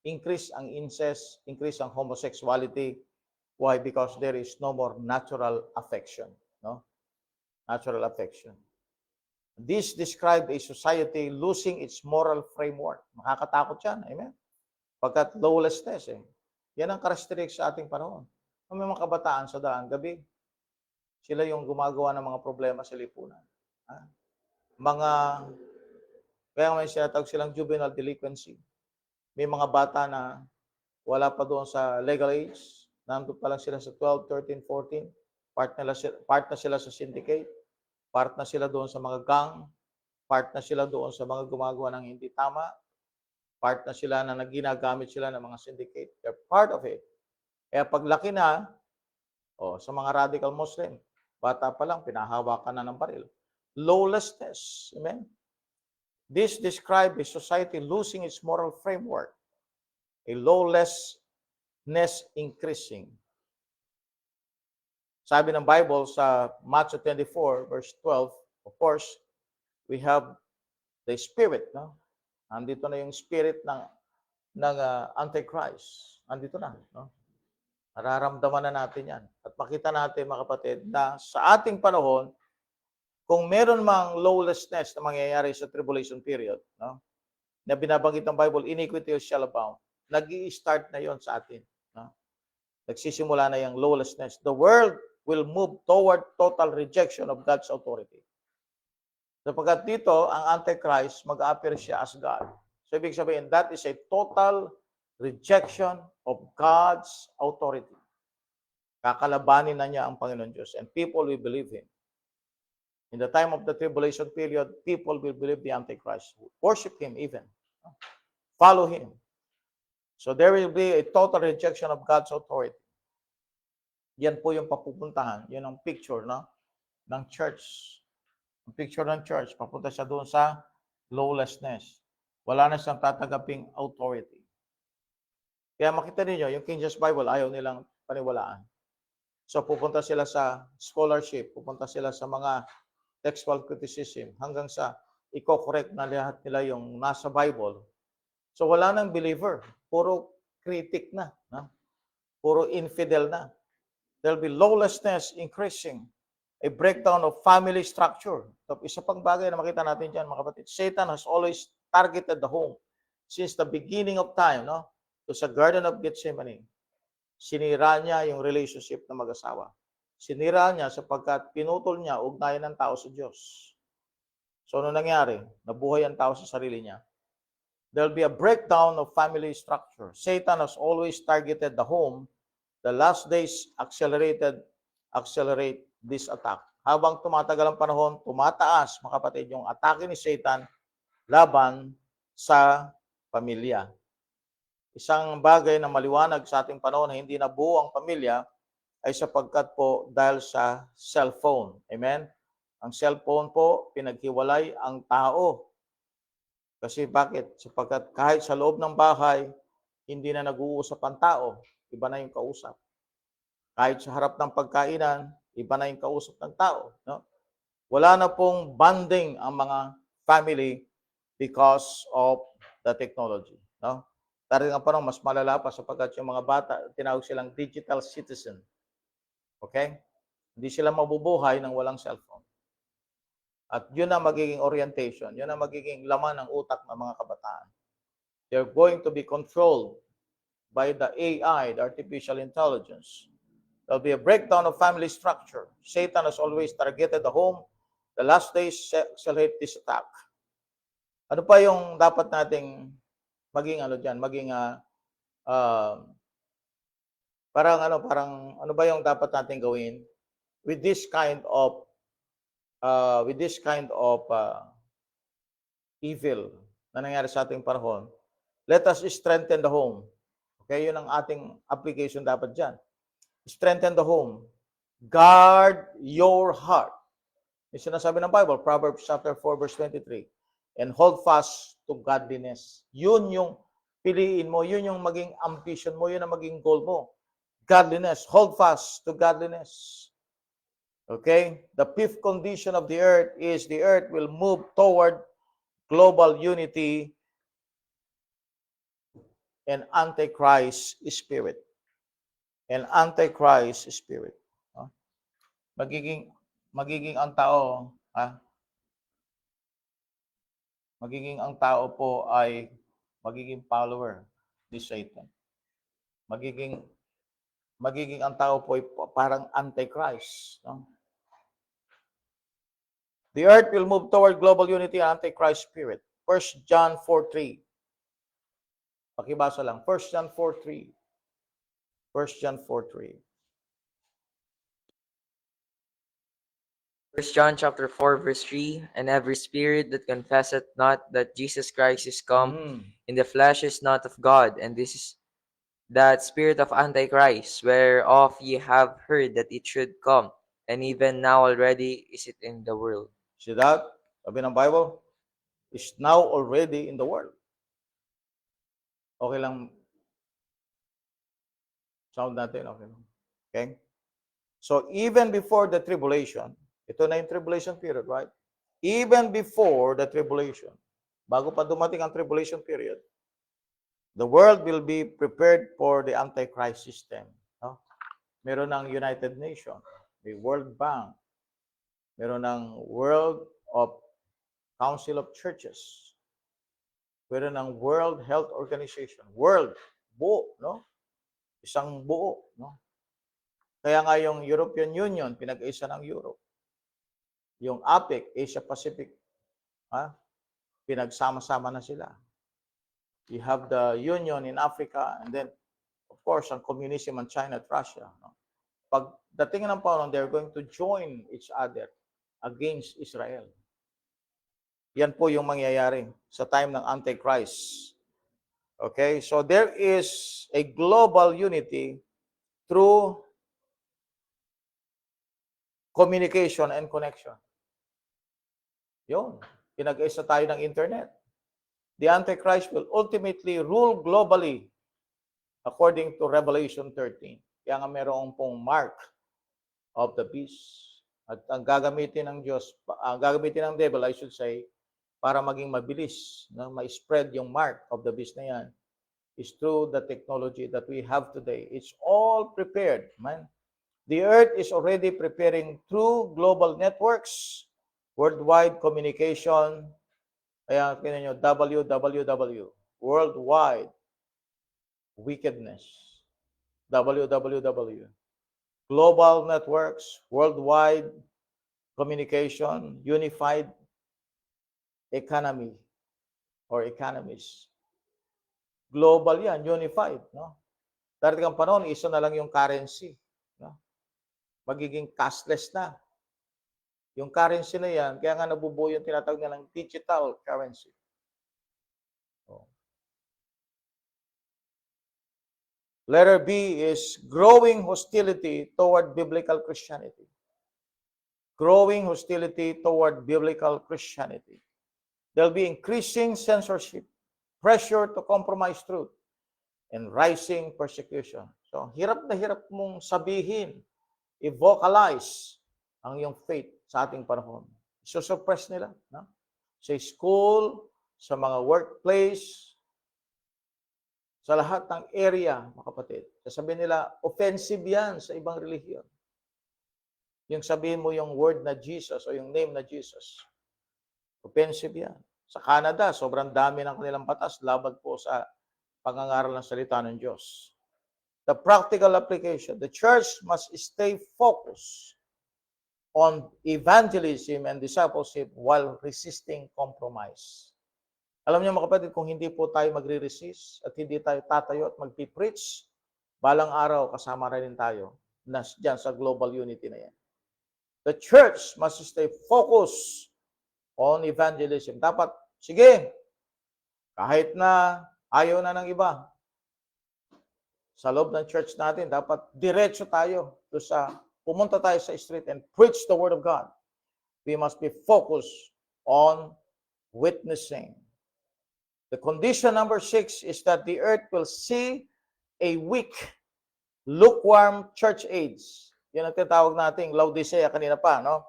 increase ang incest, increase ang homosexuality. Why? Because there is no more natural affection. No? Natural affection. This described a society losing its moral framework. Makakatakot yan. Amen? Pagkat lawlessness. Yan ang karakteristik sa ating panahon. May mga kabataan sa daan gabi, sila yung gumagawa ng mga problema sa lipunan. Kaya may sinatawag silang juvenile delinquency. May mga bata na wala pa doon sa legal age, nandun pa lang sila sa 12, 13, 14, part na sila sa syndicate, part na sila doon sa mga gang, part na sila doon sa mga gumagawa ng hindi tama, part na sila na ginagamit sila ng mga syndicate. They're part of it. Kaya paglaki na, sa mga radical Muslim, bata pa lang, pinahawakan na ng baril. Lawlessness. Amen? This describes a society losing its moral framework, a lawlessness increasing. Sabi ng Bible sa Matthew 24, verse 12, of course, we have the spirit, no? Andito na yung spirit ng Antichrist. Andito na, no? Nararamdaman na natin yan. At makita natin, mga kapatid, na sa ating panahon, kung meron mang lawlessness na mangyayari sa tribulation period, no, na binabanggit ng Bible, iniquity shall abound. Nag-i-start na yon sa atin. No? Nagsisimula na yung lawlessness. The world will move toward total rejection of God's authority. Sapagkat dito, ang Antichrist, mag-appear siya as God. So, ibig sabihin, that is a total rejection of God's authority. Kakalabanin na niya ang Panginoon Diyos. And people will believe Him. In the time of the tribulation period, people will believe the Antichrist. Worship Him even. Follow Him. So there will be a total rejection of God's authority. Yan po yung papupuntahan. Yan ang picture, no, ng church. Ang picture ng church, papunta siya doon sa lawlessness. Wala na siyang tatanggaping authority. Kaya makita niyo yung King James Bible, ayaw nilang paniwalaan. So pupunta sila sa scholarship, pupunta sila sa mga textual criticism, hanggang sa i-correct na lahat nila yung nasa Bible. So wala nang believer, puro critic na, no? Puro infidel na. There'll be lawlessness increasing, a breakdown of family structure. So, isa pang bagay na makita natin dyan, mga kapatid, Satan has always targeted the home since the beginning of time, no? So sa Garden of Gethsemane, sinira niya yung relationship ng mag-asawa. Sinira niya sapagkat pinutol niya ugnayan ng tao sa Diyos. So ano nangyari? Nabuhay ang tao sa sarili niya. There'll be a breakdown of family structure. Satan has always targeted the home. The last days accelerate this attack. Habang tumatagal ang panahon, tumataas, mga kapatid, yung atake ni Satan laban sa pamilya. Isang bagay na maliwanag sa ating panahon na hindi nabuo ang pamilya ay sapagkat po dahil sa cellphone. Amen? Ang cellphone po, pinaghiwalay ang tao. Kasi bakit? Sapagkat kahit sa loob ng bahay, hindi na nag-uusap ang tao. Iba na yung kausap. Kahit sa harap ng pagkainan, iba na yung kausap ng tao. No? Wala na pong bonding ang mga family because of the technology. No? Talagang parang mas malala pa sapagkat yung mga bata, tinawag silang digital citizen. Okay? Hindi sila mabubuhay nang walang cellphone. At yun ang magiging orientation, yun ang magiging laman ng utak ng mga kabataan. They're going to be controlled by the AI, the artificial intelligence. There'll be a breakdown of family structure. Satan has always targeted the home. The last days accelerate this attack. Ano pa yung dapat nating maging parang ano ba yung dapat nating gawin with this kind of evil na nangyari sa ating panahon? Let us strengthen the home. Okay, yun ang ating application dapat dyan. Strengthen the home. Guard your heart. Yung sinasabi ng Bible, Proverbs chapter 4, verse 23. And hold fast to godliness. Yun yung piliin mo, yun yung maging ambition mo, yun ang maging goal mo. Godliness. Hold fast to godliness. Okay? The fifth condition of the earth is the earth will move toward global unity and Antichrist spirit. And Antichrist spirit. Magiging ang tao, magiging ang tao po ay magiging follower ni Satan. Magiging ang tao po ay parang Antichrist. No? The earth will move toward global unity and Antichrist spirit. 1 John 4:3. Pakibasa lang. 1 John 4:3. 1 John 4:3. 1 John chapter 4, verse 3, and every spirit that confesseth not that Jesus Christ is come in the flesh is not of God, and this is that spirit of Antichrist, whereof ye have heard that it should come, and even now already is it in the world. See that? Sabi ng Bible, is now already in the world. Okay lang. Sound natin, okay lang. Okay? So, even before the tribulation, ito na yung tribulation period, right? Even before the tribulation, bago pa dumating ang tribulation period, the world will be prepared for the Antichrist system. No? Meron ng United Nations, may World Bank, Meron ng World of Council of Churches. Meron ng World Health Organization. World, buo, no? Isang buo, no? Kaya nga yung European Union, pinag-isa ng Europe. Yung APEC, Asia Pacific, pinagsama-sama na sila. You have the Union in Africa, and then, of course, ang communism in China at Russia. No? Pagdating ng panahon, they're going to join each other against Israel. Yan po yung mangyayari sa time ng Antichrist. Okay? So there is a global unity through communication and connection. Yun. Pinag-isa tayo ng internet. The Antichrist will ultimately rule globally according to Revelation 13. Kaya nga mayroong pong mark of the beast. At ang gagamitin ng Diyos, ang gagamitin ng devil, I should say, para maging mabilis na ma-spread yung mark of the beast na yan is through the technology that we have today. It's all prepared, man. The earth is already preparing through global networks, worldwide communication, kaya kinan nyo, WWW, worldwide wickedness, WWW, global networks, worldwide communication, unified economy or economies. Global yan, unified. No? Darating ang panahon, isa na lang yung currency. No? Magiging cashless na. Yung currency na yan, kaya nga nabubuo yung tinatawag na ng digital currency. Oh. Letter B is growing hostility toward biblical Christianity. Growing hostility toward biblical Christianity. There'll be increasing censorship, pressure to compromise truth, and rising persecution. So, hirap na hirap mong sabihin, i-vocalize ang iyong faith sa ating panahon. So-suppress nila. No? Sa school, sa mga workplace, sa lahat ng area, mga kapatid. Sasabihin nila, offensive yan sa ibang relihiyon. Yung sabihin mo yung word na Jesus o yung name na Jesus. Offensive yan. Sa Canada, sobrang dami ng kanilang batas laban po sa pangangaral ng salita ng Diyos. The practical application, the church must stay focused on evangelism and discipleship while resisting compromise. Alam niyo mga kapatid, kung hindi po tayo magre-resist at hindi tayo tatayo at magpipreach, balang araw kasama rin tayo dyan sa global unity na yan. The church must stay focused on evangelism. Dapat, sige, kahit na ayaw na ng iba, sa loob ng church natin, dapat diretso tayo pumunta tayo sa street and preach the word of God. We must be focused on witnessing. The condition number 6 is that the earth will see a weak, lukewarm church age. Yan ang tinatawag nating Laodicea kanina pa, no?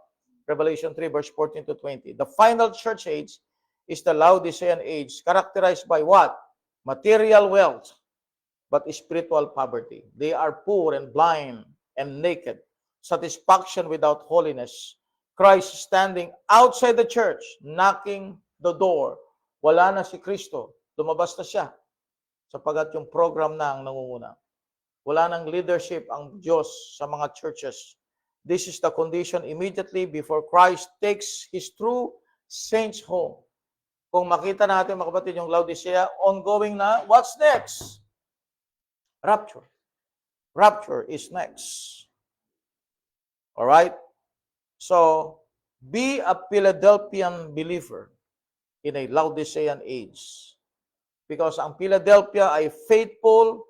Revelation 3 verse 14 to 20. The final church age is the Laodicean age, characterized by what? Material wealth, but spiritual poverty. They are poor and blind and naked, satisfaction without holiness. Christ standing outside the church, knocking the door. Wala na si Kristo. Lumabas na siya. Sapagat yung program na ang nangunguna. Wala nang leadership ang Diyos sa mga churches. This is the condition immediately before Christ takes His true saints home. Kung makita natin mga kapatid yung Laodicea, ongoing na, what's next? Rapture. Rapture is next. All right? So, be a Philadelphian believer in a Laodicean age. Because ang Philadelphia ay faithful,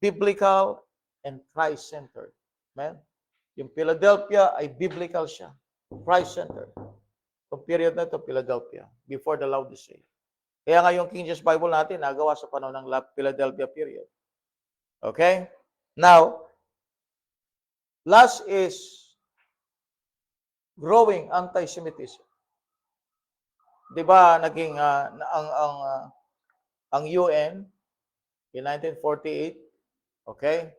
biblical, and Christ-centered. Amen? Yung Philadelphia ay biblical siya. Christ-centered. Yung period na ito, Philadelphia, before the Laodicea. Kaya nga yung King James Bible natin, nagawa sa panahon ng Philadelphia period. Okay? Now, last is growing anti-Semitism. 'Di ba naging ang UN in 1948, okay?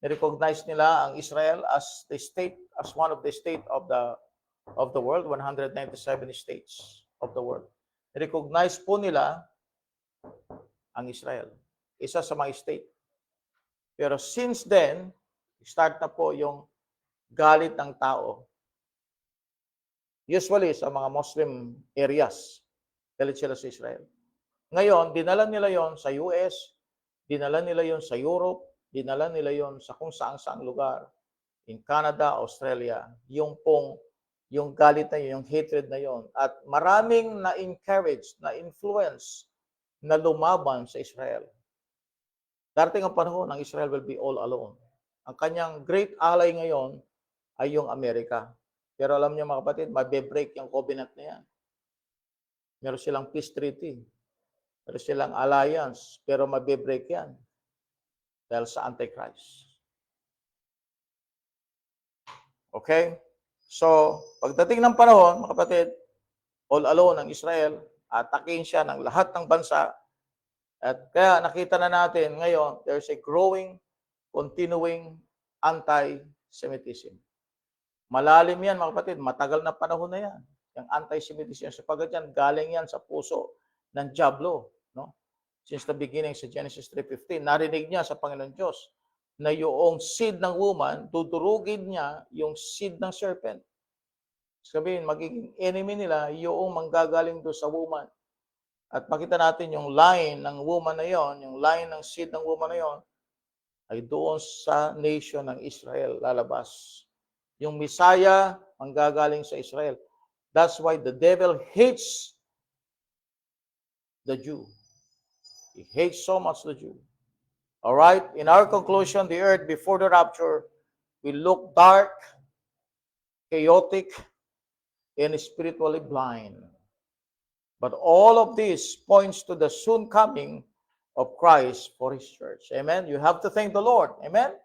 Ni-recognize nila ang Israel as the state, as one of the state of the of the world, 197 states of the world. Recognize po nila ang Israel. Isa sa mga state. Pero since then, start na po yung galit ng tao. Usually sa mga Muslim areas, galit sila sa Israel. Ngayon, dinala nila yon sa US, dinala nila yon sa Europe, dinala nila yon sa kung saan-saang lugar. In Canada, Australia, yung galit na yun, yung hatred na yon. At maraming na-encourage, na-influence, na lumaban sa Israel. Darating ang panahon, ang Israel will be all alone. Ang kanyang great ally ngayon ay yung Amerika. Pero alam niyo mga kapatid, mabe-break yung covenant na yan. Meron silang peace treaty. Meron silang alliance. Pero mabe-break yan. Dahil sa Antichrist. Okay? So, pagdating ng panahon, mga kapatid, all alone ang Israel, atakin siya ng lahat ng bansa. At kaya nakita na natin ngayon, there's a growing, continuing anti-Semitism. Malalim yan, mga kapatid. Matagal na panahon na yan. Yung anti-Semitism. Sapagat yan, galing yan sa puso ng Diablo. No? Since the beginning sa Genesis 3:15, narinig niya sa Panginoon Diyos na yung seed ng woman, dudurugin niya yung seed ng serpent. Sabihin, magiging enemy nila yung manggagaling doon sa woman. At makita natin yung line ng woman na yon, yung line ng seed ng woman na yon, ay doon sa nation ng Israel lalabas. Yung Messiah manggagaling sa Israel. That's why the devil hates the Jew. He hates so much the Jew. All right, in our conclusion, the earth before the rapture will look dark, chaotic, and spiritually blind. But all of this points to the soon coming of Christ for His church. Amen? You have to thank the Lord. Amen?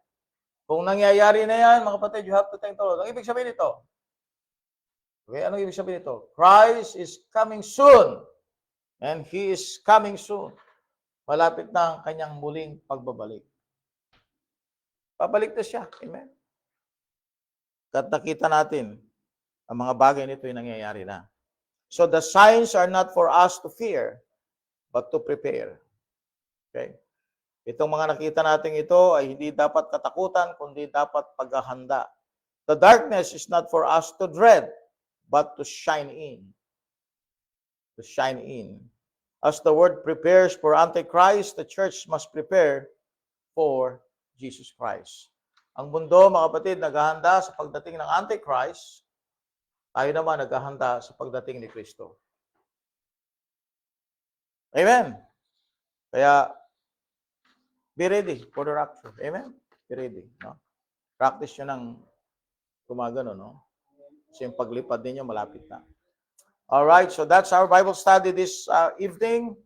Kung nangyayari na yan, mga kapatid, you have to thank the Lord. Ang ibig sabihin nito? Okay, anong ibig sabihin nito? Christ is coming soon. And He is coming soon. Malapit na ang kanyang muling pagbabalik. Pabalik na siya. Amen? At nakita natin, ang mga bagay nito ay nangyayari na. So the signs are not for us to fear, but to prepare. Okay? Itong mga nakita natin ito ay hindi dapat katakutan, kundi dapat paghahanda. The darkness is not for us to dread, but to shine in. To shine in. As the word prepares for Antichrist, the church must prepare for Jesus Christ. Ang mundo, mga kapatid, naghahanda sa pagdating ng Antichrist. Tayo naman naghahanda sa pagdating ni Kristo. Amen. Kaya, be ready for the rapture. Amen? Be ready. No? Practice nyo ng gumagano, no? Kasi yung paglipad ninyo, malapit na. Alright, so that's our Bible study this evening.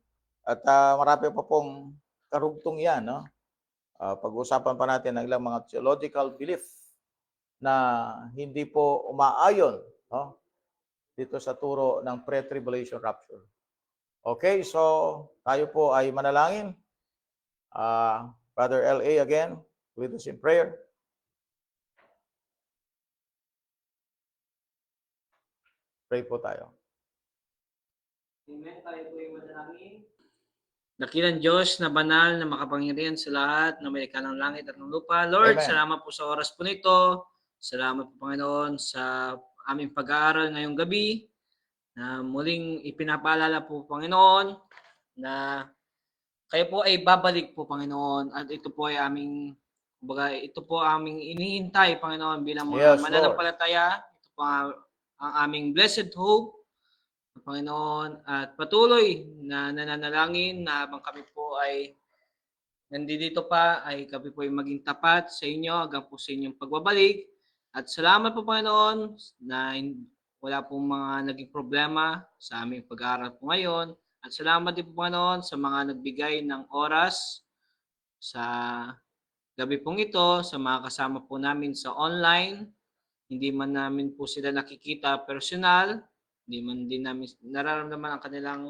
At marami pa pong karugtong yan, no? Pag-uusapan pa natin ng ilang mga theological belief na hindi po umaayon, no? Dito sa turo ng pre-tribulation rapture. Okay, so tayo po ay manalangin. Brother L.A. again, with us in prayer. Pray po tayo. Amen. Tayo po yung manalangin. Dakilang Diyos na banal na makapangyarihan sa lahat na may likha ng langit at ng lupa. Lord, Amen. salamat po sa oras po nito. Salamat po, Panginoon, sa aming pag-aaral ngayong gabi na muling ipinapaalala po, Panginoon, na kayo po ay babalik po, Panginoon, at ito po ay aming iniintay, Panginoon, bilang mga Yes, mananampalataya. Ito po ang aming blessed hope, Panginoon, at patuloy na nananalangin na habang kami po ay nandito pa, ay kami po ay maging tapat sa inyo hanggang po sa inyong pagbabalik. At salamat po, Panginoon, na wala pong mga naging problema sa aming pag-aaral po ngayon. At salamat din po, Panginoon, sa mga nagbigay ng oras sa gabi pong ito, sa mga kasama po namin sa online. Hindi man namin po sila nakikita personal, hindi man din namin nararamdaman ang kanilang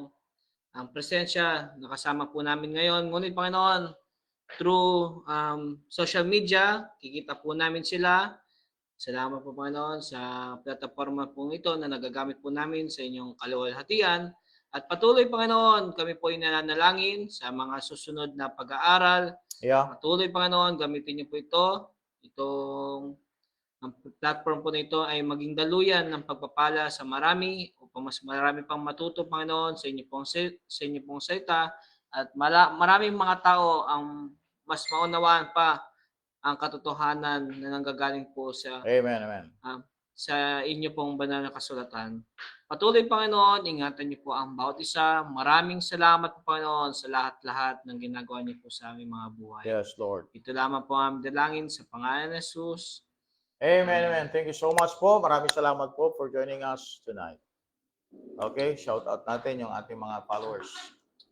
presensya na kasama po namin ngayon. Ngunit, Panginoon, through social media, kikita po namin sila Salamat po, Panginoon, sa plataforma po ito na nagagamit po namin sa inyong kaluwalhatian. At patuloy, Panginoon, kami po ay nananalangin sa mga susunod na pag-aaral. Yeah. Patuloy, Panginoon, gamitin niyo po itong ang platform po na ito ay maging daluyan ng pagpapala sa marami upang mas marami pang matuto, Panginoon, sa inyo pong salita at maraming mga tao ang mas maunawaan pa ang katotohanan na nanggagaling po Amen, amen. sa inyo pong banal na kasulatan. Patuloy, Panginoon, ingatan niyo po ang bawat isa. Maraming salamat po, Panginoon, sa lahat-lahat ng ginagawa niyo po sa aming mga buhay. Yes, Lord. Ito lamang po ang dalangin sa pangalan ni Jesus. Amen, amen. Thank you so much po. Maraming salamat po for joining us tonight. Okay, shout out natin yung ating mga followers.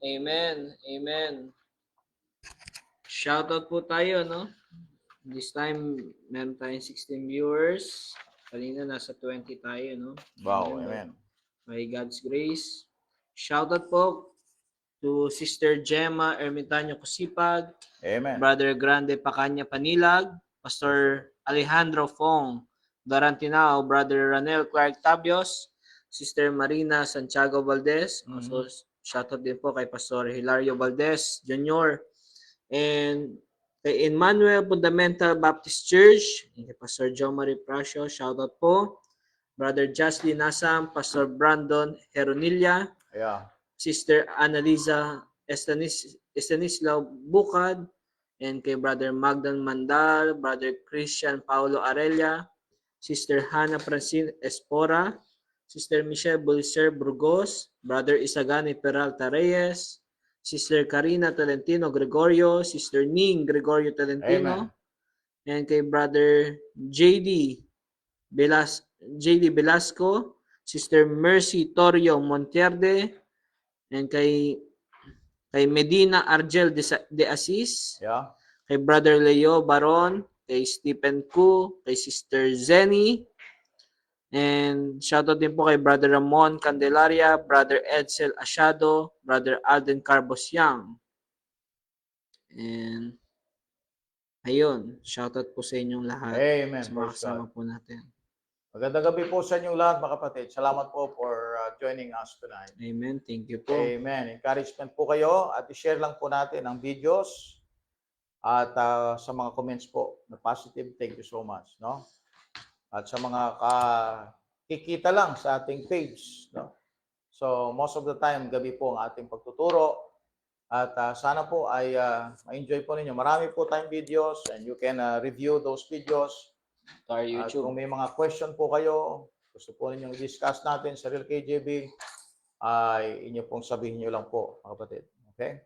Amen. Amen. Shoutout po tayo, no? This time, meron tayong 16 viewers. Kanina, nasa 20 tayo, no? Wow, amen. By God's grace. Shoutout po to Sister Gemma Ermitanyo Kusipag, Amen. Brother Grande Pacanya Panilag, Pastor Alejandro Fong Darantinao, Brother Ranel Clark Tabios, Sister Marina Santiago Valdez, also shoutout din po kay Pastor Hilario Valdez Jr. and kay Emmanuel Fundamental Baptist Church, kay Pastor John Marie Prasio, shoutout po. Brother Jocelyn Nasam, Pastor Brandon Heronilla, Yeah. Sister Annalisa Estanislao Bukad, and kay Brother Magdan Mandal, Brother Christian Paulo Arella, Sister Hannah Francine Espora, Sister Michelle Bulicer Burgos, Brother Isagani Peralta Reyes, Sister Karina Tolentino Gregorio, Sister Ning Gregorio Tolentino, and kay Brother JD Velasco, Sister Mercy Torio Monterde, and kay Medina Argel de Assis, Yeah. kay Brother Leo Baron, kay Stephen Ku, kay Sister Zenny, and shoutout din po kay Brother Ramon Candelaria, Brother Edsel Asiado, Brother Alden Carbos Yang. And ayun, shoutout po sa inyong lahat. Amen. Sa mga Praise kasama God. po natin. Magandang gabi po sa inyong lahat, mga kapatid. Salamat po for joining us tonight. Amen. Thank you po. Amen. Encouragement po kayo at i-share lang po natin ang videos at sa mga comments po na positive, thank you so much, no? At sa mga kikita lang sa ating page, no? So, most of the time, gabi po ang ating pagtuturo at sana po ay ma-enjoy po ninyo. Marami po tayong videos and you can review those videos. Our At YouTube. kung may mga question po kayo, gusto po ninyong i-discuss natin sa Real KJB, ay inyo pong sabihin nyo lang po, mga kapatid. Okay?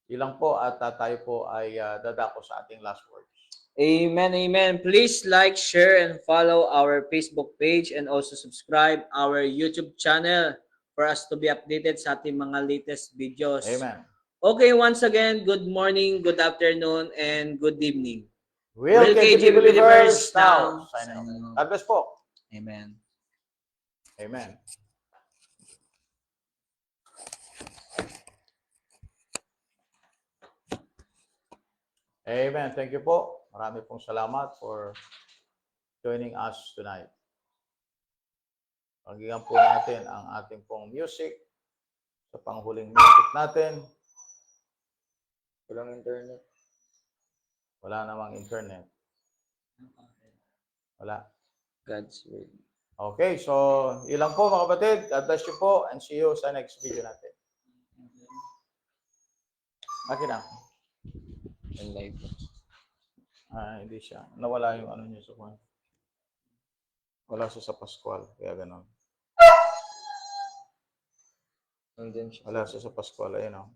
Ilang po at tayo po ay dadako sa ating last words. Amen, amen. Please like, share, and follow our Facebook page and also subscribe our YouTube channel for us to be updated sa ating mga latest videos. Amen. Okay, once again, good morning, good afternoon, and good evening. Real KJB believers now. Signing off. God bless po. Amen. Amen. Amen. Thank you po. Marami pong salamat for joining us tonight. Pagigyan po natin ang ating pong music sa panghuling music natin. Walang internet. Wala namang internet. Wala. God's word. Okay, so ilang po mga kapatid. God bless you po and see you sa next video natin. Akin na. And live. Hindi siya. Nawala yung ano niya sa kwan. Wala siya sa Pascual. Kaya ganon. Nandun siya. Wala siya sa Pascual. Ayun o.